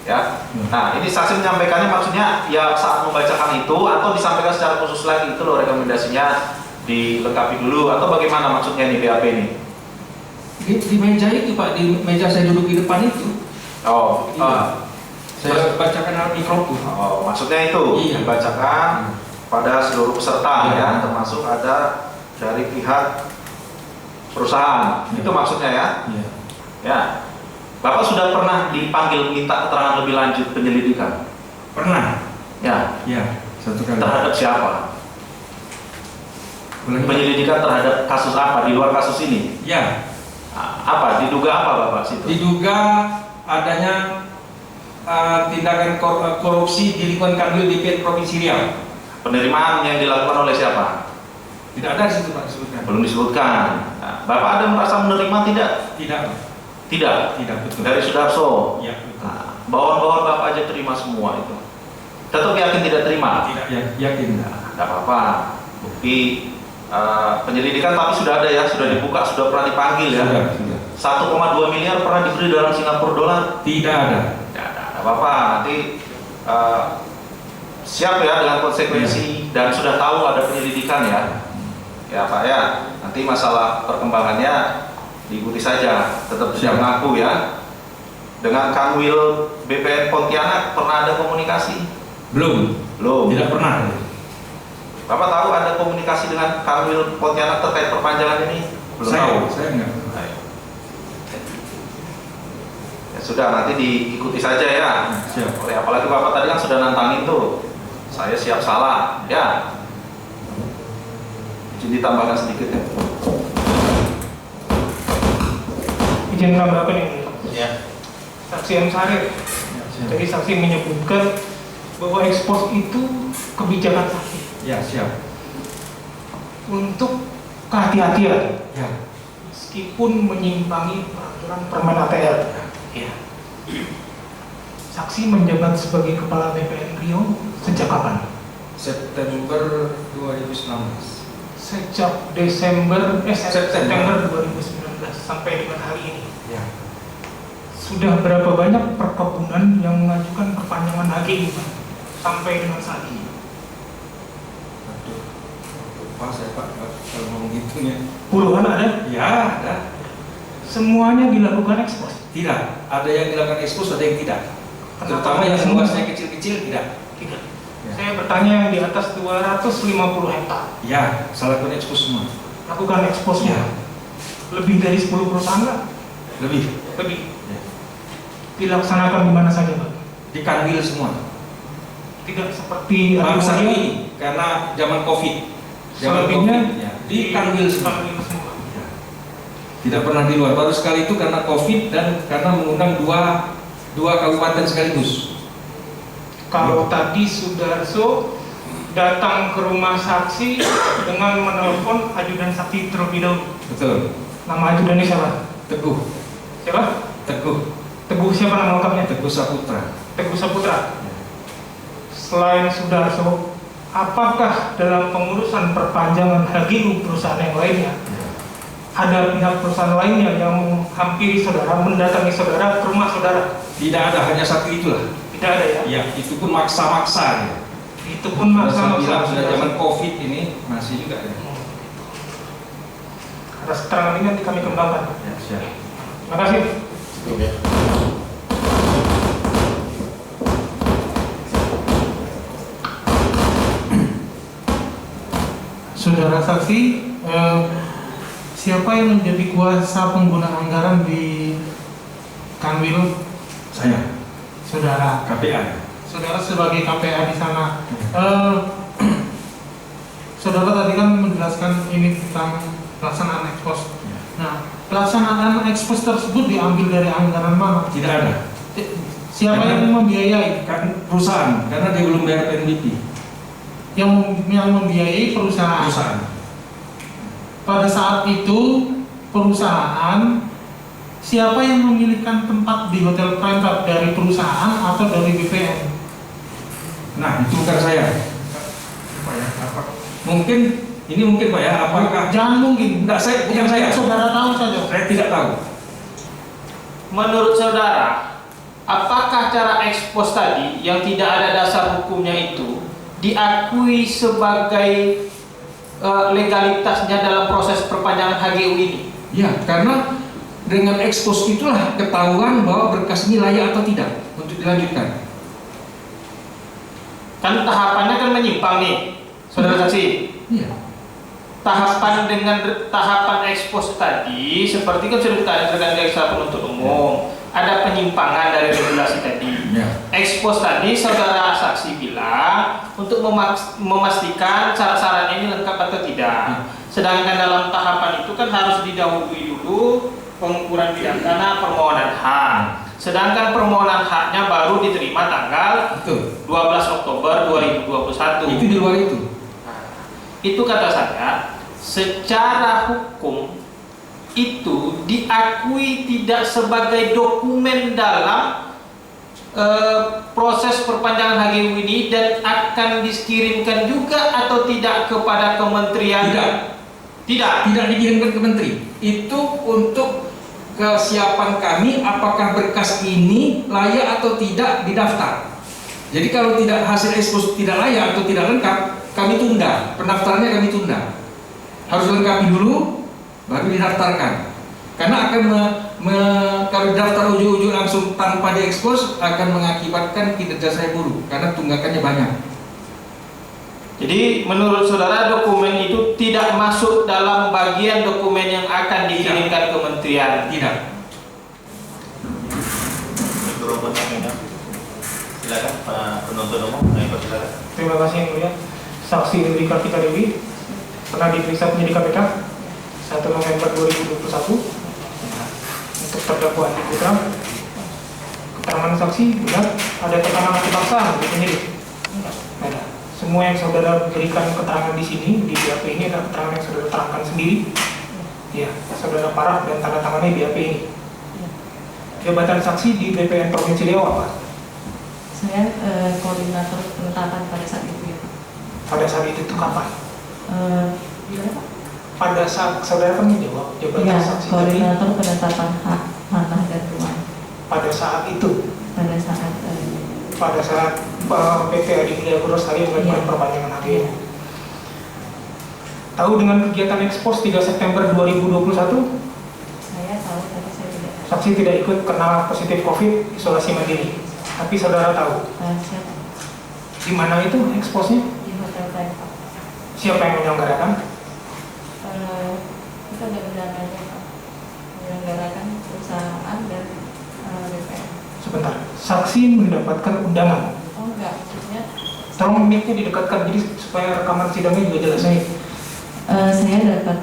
Ya. Nah, ini saksi menyampaikannya maksudnya ya saat membacakan itu atau disampaikan secara khusus lagi itu loh rekomendasinya dilengkapi dulu atau bagaimana maksudnya nih BAP ini? Di meja itu, Pak, di meja saya duduk di depan itu. Oh, Saya bacakan dalam mikrofon. oh, maksudnya itu dibacakan pada seluruh peserta ya, termasuk ada dari pihak perusahaan. Itu maksudnya ya. Ya. Bapak sudah pernah dipanggil minta keterangan lebih lanjut penyelidikan? Pernah. Ya. Ya, 1 kali. Terhadap siapa? Penyelidikan terhadap kasus apa di luar kasus ini? Ya. Apa? Diduga apa Bapak situ? Diduga adanya tindakan korupsi di lingkungan Kanwil DPR Provinsi Riau. Penerimaan yang dilakukan oleh siapa? Tidak ada di situ, Pak, disebutkan. Belum disebutkan. Nah, Bapak ada merasa menerima tidak? Tidak. Tidak. Tidak, betul. Dari Sudarso. Ya, betul. Nah, bawaan-bawaan Bapak aja terima semua itu. Tetap yakin tidak terima? Tidak, yakin. Tidak apa-apa. Bukti penyelidikan tapi sudah ada ya, sudah dibuka, sudah pernah dipanggil ya. Sudah. 1,2 miliar pernah diberi dalam Singapura dolar? Tidak ada. Tidak ada. Tidak apa-apa. Nanti siap ya dengan konsekuensi dan sudah tahu ada penyelidikan ya. Ya Pak ya. Nanti masalah perkembangannya diikuti saja. Tetap siap mengaku ya. Dengan Kanwil BPN Pontianak pernah ada komunikasi? Belum. Tidak pernah. Bapak tahu ada komunikasi dengan Kanwil Pontianak terkait perpanjangan ini? Belum tahu. Saya enggak. Ya, sudah, nanti diikuti saja ya. Siap. Oleh apalagi Bapak tadi kan sudah nantangin tuh. Saya siap salah, ya. Izin ditambahkan sedikit ya. Izin menambahkan ini. Ya. Saksi M. Sarif. Jadi saksi menyebutkan bahwa ekspos itu kebijakan saksi Ya, siap. untuk kehati-hatian, Ya. meskipun menyimpangi peraturan Permen ATR. Ya. Saksi menjabat sebagai Kepala BPN Riau sejak kapan? September 2019. Sejak September 2019 sampai dengan hari ini. Ya. Sudah berapa banyak perkebunan yang mengajukan perpanjangan HGI Pak, sampai dengan saat ini? Aduh, lupa saya Pak kalau ngomong gitunya. Puluhan ada? Ya, ada. Semuanya dilakukan ekspos? Tidak. Ada yang dilakukan ekspos, ada yang tidak. Terutama yang semua? luasnya kecil-kecil tidak. Tidak. Ya. Saya bertanya yang di atas 250 hektar. Ya, salah lakukan ekspos semua. Lakukan ekspos semua? Ya. Lebih dari 10 perusahaan nggak? Lebih. Lebih. Ya. Dilaksanakan di mana saja Pak? Di Kanwil semua. Tidak seperti Baru saat Adimulya? ini karena zaman COVID. Selebihnya ya, di Kanwil semua. Kanwil semua. Ya. Tidak pernah di luar. Baru sekali itu karena COVID dan karena mengundang dua kabupaten sekaligus. Kalau tadi Sudarso datang ke rumah saksi dengan menelpon ajudan saksi terlebih dahulu. Betul. Nama ajudannya siapa? Teguh. Siapa? Teguh. Teguh siapa nama lengkapnya? Teguh Saputra. Teguh Saputra. Selain Sudarso, apakah dalam pengurusan perpanjangan HGU perusahaan yang lainnya ada pihak perusahaan lainnya yang menghampiri saudara, mendatangi saudara ke rumah saudara? Tidak ada, hanya satu itulah. Tidak ada ya? Ya, itu pun maksa-maksa. Ya. Itu pun maksa-maksa. Sudah zaman COVID ini masih juga. Ya. Atas keterangan ini nanti kami kembangkan. Ya, siap. Terima kasih. Cukup ya. Saudara saksi, siapa yang menjadi kuasa pengguna anggaran di Kanwil? Saya. Saudara. KPA. Saudara sebagai KPA di sana. Saudara tadi kan menjelaskan ini tentang pelaksanaan ekspos. Nah, pelaksanaan ekspos tersebut diambil dari anggaran mana? Tidak ada. Siapa yang membiayai? Kan perusahaan, karena dia belum bayar PNBP. Yang membiayai perusahaan. Pada saat itu perusahaan, siapa yang memilihkan tempat di Hotel Prime dari perusahaan atau dari BPN? Nah, itu bukan saya. Pak ya, apa? Mungkin Pak ya, apakah? Jangan mungkin. Enggak, bukan saya. Saudara tahu saja. Saya tidak tahu. Menurut saudara, apakah cara ekspos tadi yang tidak ada dasar hukumnya itu diakui sebagai legalitasnya dalam proses perpanjangan HGU ini? Ya, karena dengan ekspos itulah ketahuan bahwa berkas ini layak atau tidak untuk dilanjutkan. Kan tahapannya kan menyimpang nih, saudara saksi. Iya. Tahapan ekspos tadi seperti kan sudah dikatakan di jaksa penuntut umum, ada penyimpangan dari regulasi tadi. Ya. Ekspos tadi saudara saksi bilang untuk memastikan syarat-syarat ini lengkap atau tidak. Sedangkan dalam tahapan itu kan harus didahului dulu pengukuran bidang tanah, permohonan hak. Sedangkan permohonan haknya baru diterima tanggal 12 Oktober 2021. Itu di luar itu. Itu kata saya, secara hukum itu diakui tidak sebagai dokumen dalam proses perpanjangan HGU ini dan akan dikirimkan juga atau tidak kepada kementerian? Tidak dikirimkan ke menteri. Itu untuk kesiapan kami apakah berkas ini layak atau tidak didaftar. Jadi kalau tidak hasil ekspos tidak layak atau tidak lengkap, kami tunda, pendaftarannya kami tunda. Harus lengkapi dulu, baru didaftarkan. Karena akan kalau daftar ujuk-ujuk langsung tanpa diekspos akan mengakibatkan kinerja saya buruk karena tunggakannya banyak. Jadi menurut saudara dokumen itu tidak masuk dalam bagian dokumen yang akan dikirimkan ke kementerian? Tidak. gerobak ini. Silakan Pak penuntut umum, silakan. Terima kasih Yang Mulia. Saksi Dewi Kartika Dewi pernah diperiksa penyidik KPK 1 November 2021 untuk terdakwa Andi Putra. Keterangan saksi benar ada tekanan paksaan di penyidik. Ada. Semua yang saudara berikan keterangan di sini di BAP ini adalah keterangan yang saudara terangkan sendiri. Ya, saudara paraf dan tanda tangannya BAP ini. Jabatan saksi di BPN Provinsi Riau apa? Saya koordinator penetapan pada saat itu ya Pak. Pada saat itu kapan? Gimana Pak? Pada saat saudara kan menjawab jabatan Ya, saksi tadi koordinator penetapan hak tanah dan rumah. pada saat itu. Pada saat PT Adi Mulia Agrostari melakukan Iya. perpanjangan hak ini. Tahu dengan kegiatan ekspos 3 September 2021, saya tahu tapi saya tidak tahu. saksi tidak ikut kena positif COVID isolasi mandiri. Tapi saudara tahu Saya tahu. di mana itu eksposnya? Di hotel Time Pak. Siapa yang menyelenggarakan? Kita ada undangannya Pak. Menyelenggarakan perusahaan dan BPN. Sebentar, saksi mendapatkan undangan. Oh enggak, maksudnya Tolong mic-nya didekatkan jadi supaya rekaman sidangnya juga jelas. saya dapat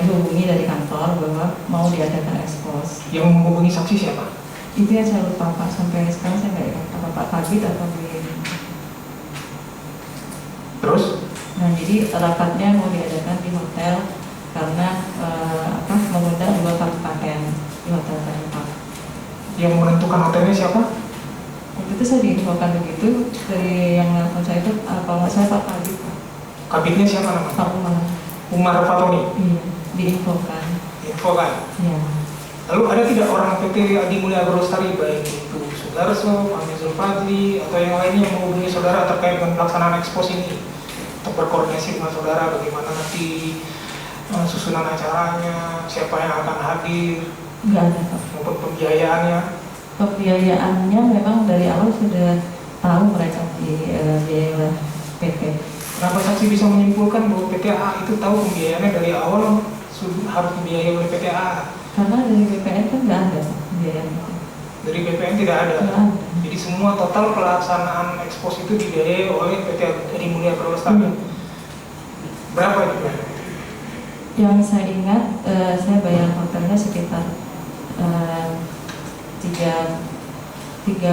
dihubungi dari kantor bahwa mau diadakan ekspos. Yang menghubungi saksi siapa? Itu yang saya lupa Pak, sampai sekarang saya nggak ingat apa Pak Kabit atau Bu. Terus? Nah jadi rapatnya mau diadakan di hotel karena mengundang 2 kabupaten di hotel Tempat. Yang menentukan hotelnya siapa? Waktu itu saya diinfokan begitu dari yang nelfon saya itu kalau nggak salah Pak Kabit Pak. Kabitnya siapa namanya? Pak Umar. Umar Fatoni. Iya, diinfokan. Info kan? Iya. Lalu ada tidak orang PT Adi Mulia Agrostari baik itu Sudarso, Fahmi Zulfadli atau yang lainnya yang menghubungi saudara terkait dengan pelaksanaan ekspos ini untuk berkoordinasi dengan saudara bagaimana nanti susunan acaranya, siapa yang akan hadir, Nggak ada Pak. maupun pembiayaannya? Pembiayaannya memang dari awal sudah tahu mereka di biaya PT. Kenapa saksi bisa menyimpulkan bahwa PT A itu tahu pembiayaannya dari awal harus dibiayai oleh PT A? Karena dari BPN kan nggak ada biaya itu. Dari BPN tidak ada. Nggak ada. Jadi semua total pelaksanaan ekspos itu dibiayai oleh PT Adi Mulia Agrostari. Berapa itu? Yang saya ingat, saya bayar hotelnya sekitar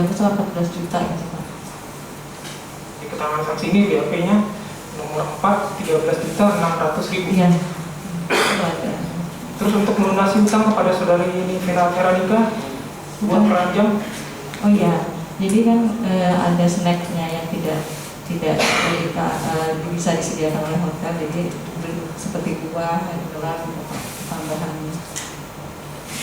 14 juta ya Pak. Di keterangan saksi ini BAP-nya nomor 4 13.600.000. Iya. Itu ada. Terus untuk melunasi utang kepada saudari ini Veronica buat keranjang? Oh iya, jadi kan ada snacknya yang tidak bisa disediakan oleh hotel, jadi seperti buah, air mineral, tambahan.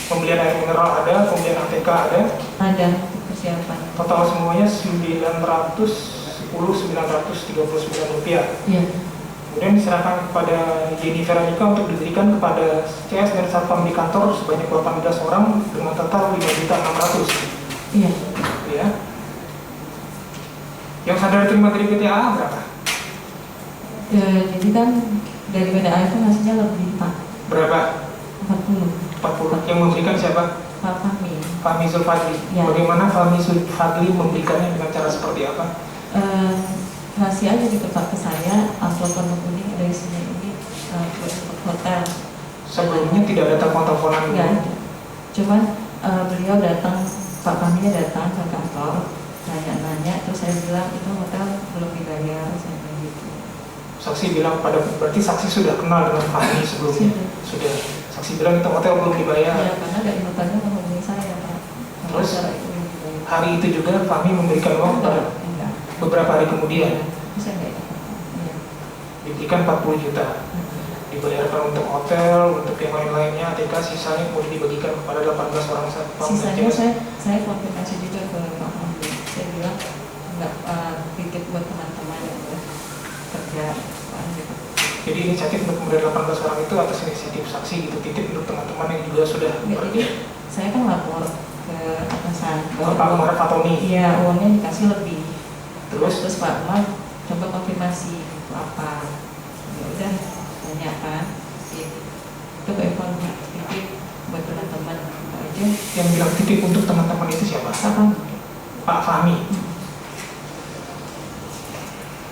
Pembelian air mineral ada, pembelian ATK ada. Ada untuk persiapan. Total semuanya 939.939 rupiah. Iya. Kemudian diserahkan kepada Jenny Veronica untuk diberikan kepada CS dan Satpam di kantor sebanyak 18 orang dengan total 5.600.000. Iya. Ya. Yang saudara terima dari PTA berapa? Jadi kan dari PTA itu hasilnya lebih Pak. Berapa? 40. 40. Yang memberikan siapa? Pak Fahmi. Fahmi Zulfadli. Ya. Bagaimana Fahmi Zulfadli memberikannya dengan cara seperti apa? Ngasih aja gitu Pak ke saya, amplop warna kuning ada isinya ini untuk hotel. Sebelumnya tidak ada telepon-teleponan? Enggak ada. Cuman beliau datang, Pak Fahmi datang ke kantor, nanya-nanya, terus saya bilang itu hotel belum dibayar, saya bilang gitu. Saksi bilang berarti saksi sudah kenal dengan Fahmi sebelumnya? Sudah. Saksi bilang itu hotel belum dibayar? Ya, karena dari hotelnya menghubungi saya Pak. Terus itu belum dibayar. hari itu juga Fahmi memberikan uang Enggak. beberapa hari kemudian? Bisa enggak ya? Iya. Diberikan 40 juta. Dibayarkan untuk hotel, untuk yang lain-lainnya, ATK sisanya kemudian dibagikan kepada 18 orang satpam. Sisanya saya konfirmasi juga ke Pak Fahmi. Saya bilang enggak titip buat teman-teman yang udah kerja gitu. Jadi inisiatif untuk kemudian 18 orang itu atas inisiatif saksi gitu, titip untuk teman-teman yang juga sudah Jadi saya kan lapor ke atasan Pak Umar Fatoni. Iya, uangnya dikasih lebih. Terus Pak Umar coba konfirmasi itu apa. Ya udah tanya kan. Itu ke informasi buat teman-teman aja. Yang bilang titip untuk teman-teman itu siapa? Pak Fahmi.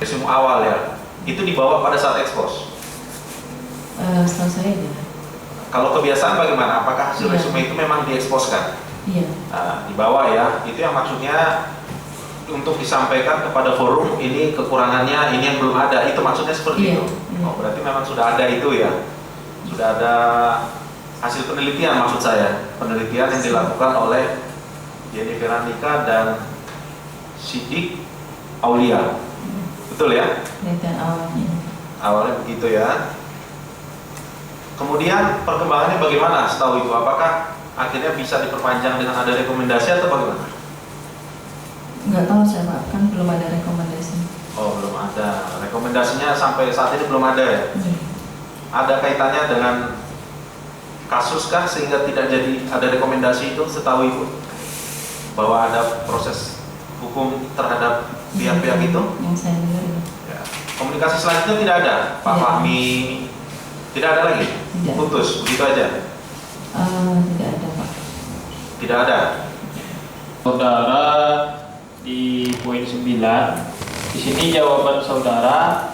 Resume awal ya, itu dibawa pada saat ekspos. Setahu saya ya. Kalau kebiasaan bagaimana? Apakah hasil Iya. resume itu memang dieksposkan? Iya. Nah, dibawa ya, itu yang maksudnya untuk disampaikan kepada forum, ini kekurangannya, ini yang belum ada, itu maksudnya seperti Iya. itu. Oh, berarti memang sudah ada itu ya, sudah ada hasil penelitian, maksud saya, penelitian yang dilakukan oleh Jenny Veronica dan Sidik Aulia, betul ya? Penelitian awalnya. Awalnya begitu ya. Kemudian perkembangannya bagaimana setahu itu? Apakah akhirnya bisa diperpanjang dengan ada rekomendasi atau bagaimana? Nggak tahu saya Pak, kan belum ada rekomendasi. Oh, belum ada. Rekomendasinya sampai saat ini belum ada ya? Ada kaitannya dengan kasus kah sehingga tidak jadi ada rekomendasi itu, setahu Ibu? Bahwa ada proses hukum terhadap pihak-pihak itu? Yang saya dengar Ya. Komunikasi selanjutnya tidak ada? Pak Tidak. Fahmi tidak ada lagi? Tidak. Putus, begitu aja? Tidak ada Pak. Tidak ada? Saudara di poin 9, di sini jawaban saudara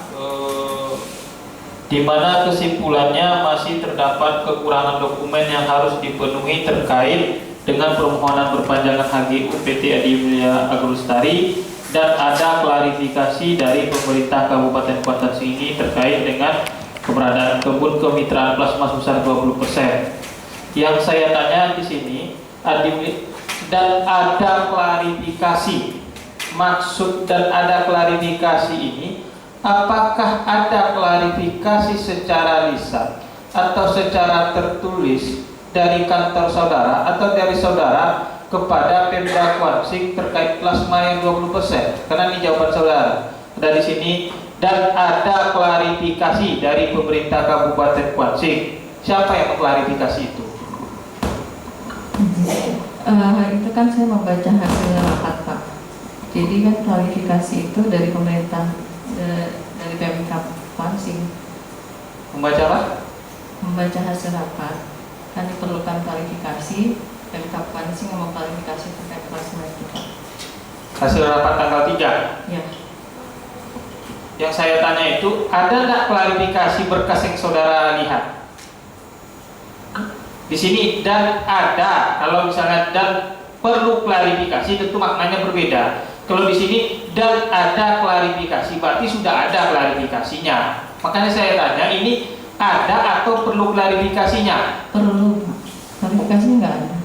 di mana kesimpulannya masih terdapat kekurangan dokumen yang harus dipenuhi terkait dengan permohonan perpanjangan HGU PT Adimulia Agrolestari dan ada klarifikasi dari pemerintah Kabupaten Kuantan ini terkait dengan keberadaan kebun kemitraan plasma sebesar 20%. Yang saya tanya di sini dan ada klarifikasi, maksud dan ada klarifikasi ini, apakah ada klarifikasi secara lisan atau secara tertulis dari kantor saudara atau dari saudara kepada Pemda Kuansing terkait plasma yang 20%? Karena ini jawaban saudara ada di sini. Dan ada klarifikasi dari pemerintah Kabupaten Kuansing. Siapa yang mengklarifikasi itu? Itu kan saya membaca hasil rapat Pak. Jadi kan klarifikasi itu dari pemerintah, dari Pemkab Kuansing. Membaca apa? Membaca hasil rapat, kan diperlukan klarifikasi. Pemkab Kuansing mau klarifikasi terkait plasma itu Pak. Hasil rapat tanggal 3. Ya. Yang saya tanya itu, ada nggak klarifikasi berkas yang saudara lihat? Di sini dan ada, kalau misalnya dan perlu klarifikasi tentu maknanya berbeda. Kalau di sini dan ada klarifikasi berarti sudah ada klarifikasinya. Makanya saya tanya ini ada atau perlu klarifikasinya? Perlu Pak. Klarifikasinya nggak ada.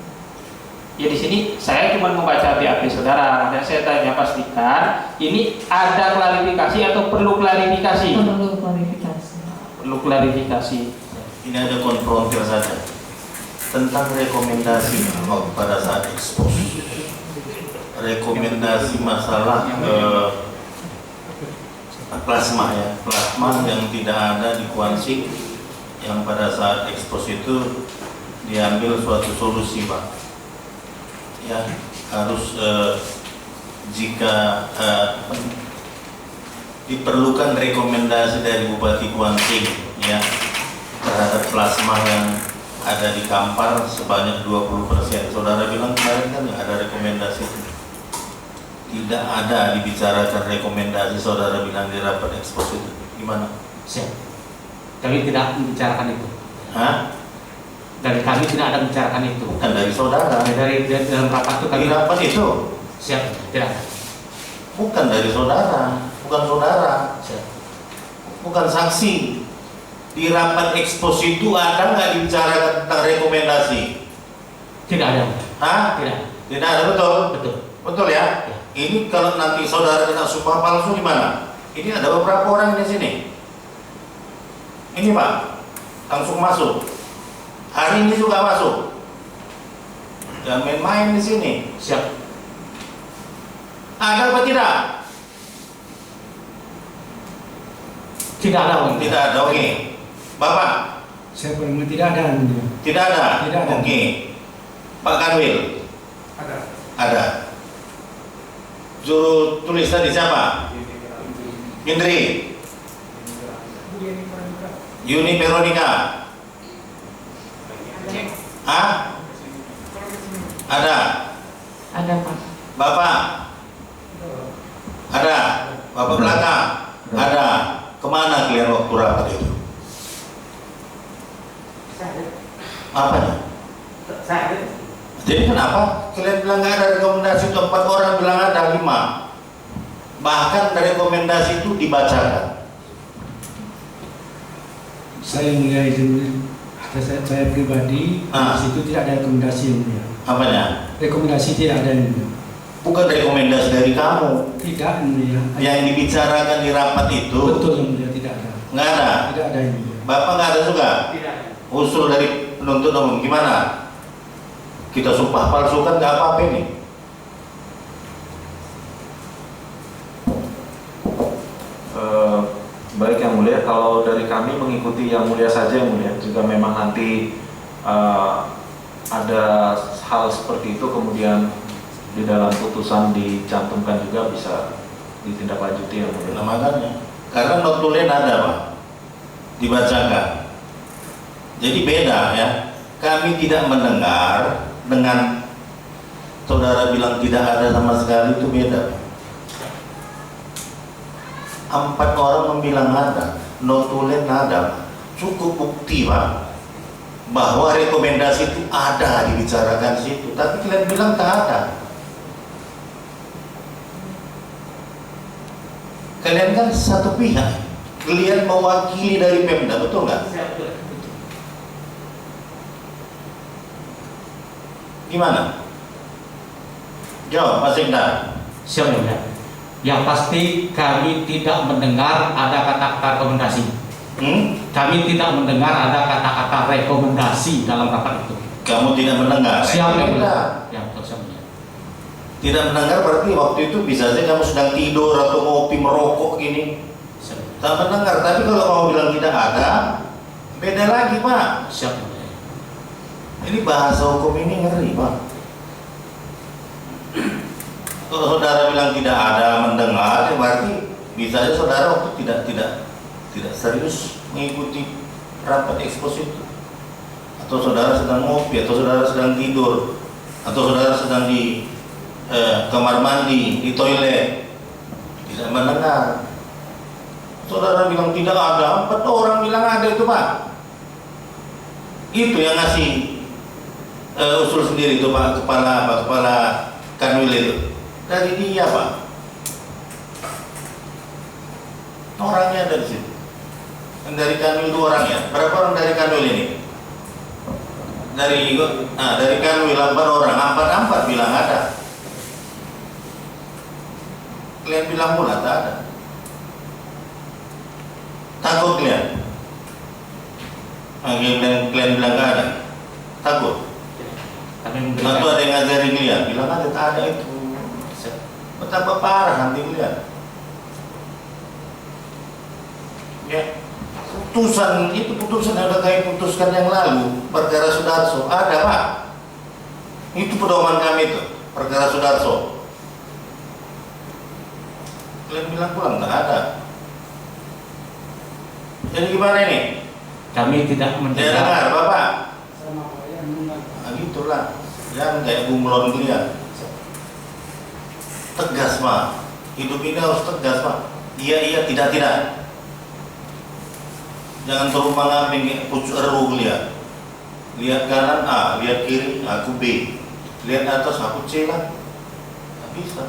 Ya di sini saya cuma membaca BAP saudara, dan saya tanya pastikan ini ada klarifikasi atau perlu klarifikasi? Perlu klarifikasi. Perlu klarifikasi. Ini ada konfrontir saja tentang rekomendasi pada saat ekspos. Rekomendasi masalah plasma ya, plasma yang tidak ada di Kuansing yang pada saat ekspos itu diambil suatu solusi Pak. Ya harus jika diperlukan rekomendasi dari Bupati Kuansing ya terhadap plasma yang ada di Kampar sebanyak 20%. Saudara bilang kemarin kan nggak ada rekomendasi. Tidak ada dibicarakan rekomendasi, saudara bilang di rapat ekspos itu. Gimana? Siap. Kami tidak membicarakan itu. Hah? Dari kami tidak ada membicarakan itu. Bukan dari saudara. Dari dalam rapat itu kami. Di rapat itu? Siap, tidak. Bukan dari saudara, bukan saudara. Siap. Bukan saksi. Di rapat ekspos itu ada nggak dibicarakan tentang rekomendasi? Tidak ada. Hah? Tidak. Tidak ada, betul? Betul. Betul ya? Ini kalau nanti saudara kena sumpah palsu gimana? Ini ada beberapa orang di sini. Ini Pak, langsung masuk. Hari ini juga masuk. Jangan main-main di sini. Siap. Ada apa tidak? Tidak ada. Tidak ada, oke. Bapak? Saya belum tidak ada. Tidak ada? Tidak ada. Oke. Pak Kanwil? Ada. Ada. Juru tulis tadi siapa? Indri. Yuni Veronica. Hah? Ada. Ada Pak. Bapak. Ada. Bapak belakang. Ada. Kemana kalian waktu rapat itu? Apanya? Jadi kenapa kalian bilang nggak ada rekomendasi itu? 4 orang bilang ada, 5. Bahkan rekomendasi itu dibacakan. Saya mulai dulu, saya pribadi di situ tidak ada rekomendasi yang mulia. Apanya? Rekomendasi tidak ada yang mulia. Bukan rekomendasi dari kamu. Tidak yang mulia. Yang dibicarakan di rapat itu. Betul yang mulia, tidak ada. Nggak ada. Tidak ada yang mulia. Bapak nggak ada juga. Tidak. Usul dari penuntut umum gimana? Kita sumpah palsukan nggak apa-apa ini. Baik yang mulia, kalau dari kami mengikuti yang mulia saja yang mulia. Jika memang nanti ada hal seperti itu kemudian di dalam putusan dicantumkan juga bisa ditindaklanjuti yang mulia. Nah, makanya karena notulen ada Pak, dibacakan. Jadi beda ya. Kami tidak mendengar dengan saudara bilang tidak ada sama sekali, itu beda. 4 orang membilang ada, notulen ada, cukup bukti Pak bahwa rekomendasi itu ada dibicarakan di situ, tapi kalian bilang tak ada. Kalian kan satu pihak, kalian mewakili dari Pemda, betul nggak? Gimana? Jawab Mas Sekda. Siap ya. Yang pasti kami tidak mendengar ada kata-kata rekomendasi. Kami tidak mendengar ada kata-kata rekomendasi dalam rapat itu. Kamu tidak mendengar? Siap ya. Ya, betul siap ya. Tidak mendengar berarti waktu itu bisa saja kamu sedang tidur atau ngopi merokok gini. Tak mendengar. Tapi kalau kamu bilang tidak ada, beda lagi Pak. Siap. Ini bahasa hukum ini ngeri Pak. Kalau saudara bilang tidak ada mendengar, ya berarti bisa saja saudara waktu tidak serius mengikuti rapat ekspos itu. Atau saudara sedang ngopi, atau saudara sedang tidur, atau saudara sedang di kamar mandi, di toilet, tidak mendengar. Saudara bilang tidak ada, 4 orang bilang ada itu Pak. Itu yang ngasih usul sendiri itu Pak, kepala Kanwil itu. Dari dia Pak. Orangnya ada di situ. Yang dari Kanwil 2 orang ya. Berapa orang dari Kanwil ini? Dari Kanwil 4 orang, 4 bilang ada. Kalian bilang pula tak ada. Takut kalian? Kalian bilang tak ada. Takut? Atau ada yang ngajarin kalian? Bilang ada, tak ada itu. Betapa parah nanti kalian. Ya, putusan yang udah kami putuskan yang lalu, perkara Sudarso ada Pak. Itu pedoman kami itu, perkara Sudarso. Kalian bilang pulang tak ada. Jadi gimana ini? Kami tidak mendengar. Dengar Bapak. Nah, gitulah. Jangan kayak bunglon kalian. Tegas Pak. Hidup ini harus tegas Pak. Iya, tidak. Jangan terumpang-ambing kayak pucuk eru kalian. Lihat kanan A, lihat kiri aku B, lihat atas aku C lah. Nggak bisa.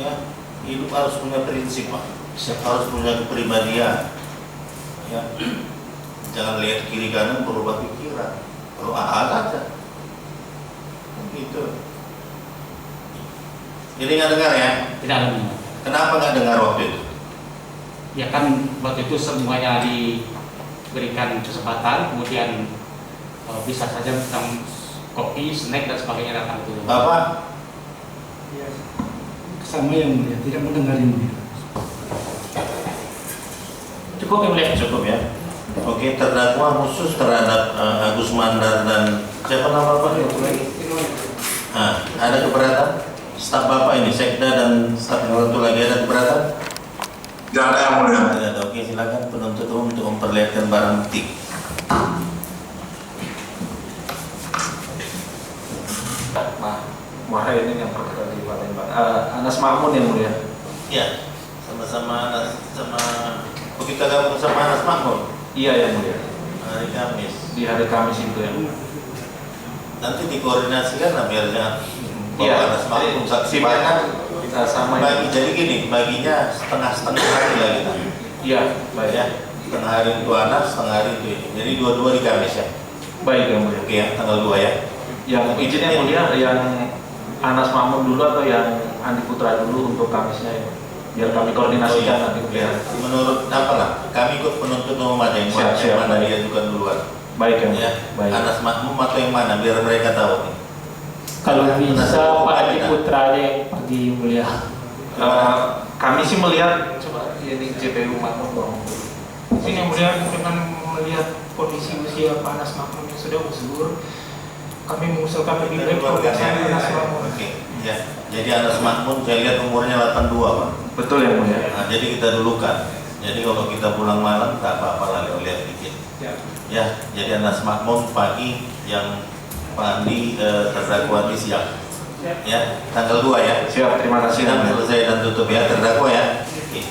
Ya, hidup harus punya prinsip Pak. Harus punya kepribadian. Ya, jangan lihat kiri kanan berubah pikiran. Kalau A saja. Gitu. Jadi nggak dengar ya? Tidak ada. Kenapa nggak dengar waktu itu? Ya kan waktu itu semuanya diberikan kesempatan, kemudian bisa saja tentang kopi, snack dan sebagainya datang itu. Bapak? Sama yang mulia, tidak mendengar yang mulia. Cukup yang mulia? Cukup ya. Oke, terdakwa khusus terhadap Agus Mandar dan siapa nama Bapak itu lagi? Ada keberatan? Staf Bapak ini, Sekda dan staf yang satu lagi ada keberatan? Tidak ada yang mulia. Ada. Oke, silakan penuntut umum untuk memperlihatkan barang bukti. Muhammad yang perkara di Palembang. Anas Makmun yang mulia. Iya, sama-sama Anas, sama kita gabung sama Anas Makmun. Iya yang mulia. Hari Kamis. Di hari Kamis itu ya. Nanti dikoordinasikan lah biar jangan Iya. Anas Makmun saksi Sifatnya banyak. kita sama Bagi jadi gini, baginya setengah-setengah hari lah kita. Iya, baik Ya, setengah hari itu Anas, setengah hari itu ini. Jadi dua-dua di Kamis ya. Baik yang mulia. Oke ya, tanggal 2 ya. Yang izinnya mulia yang Anas Makmun dulu atau yang Andi Putra dulu untuk Kamisnya ya? Biar kami koordinasikan nanti Ya, menurut apa lah? Kami ikut penuntut umum aja yang Siap, siap, mana baik. dia juga duluan. Baik yang Ya, baik. Anas Makmum atau yang mana? Biar mereka tahu nih. Kalau bisa Pak Adi Putra aja yang pergi mulia. Kami sih melihat coba ini JPU Makmum dong. Mungkin yang mulia dengan melihat kondisi usia Pak Anas Makmun yang sudah usur, kami mengusulkan lebih baik pemeriksaan Anas Makmun. Oke, ya. Jadi Anas Makmun saya lihat umurnya 82 Pak. Betul yang mulia. Nah, jadi kita dulukan. Jadi kalau kita pulang malam tak apa-apa lah lihat dikit. Ya, jadi Anas Makmun pagi, yang Pak Andi terdakwa di siang. Ya, tanggal 2 ya. Siap, terima kasih. Sidang selesai dan tutup ya, terdakwa ya. Oke.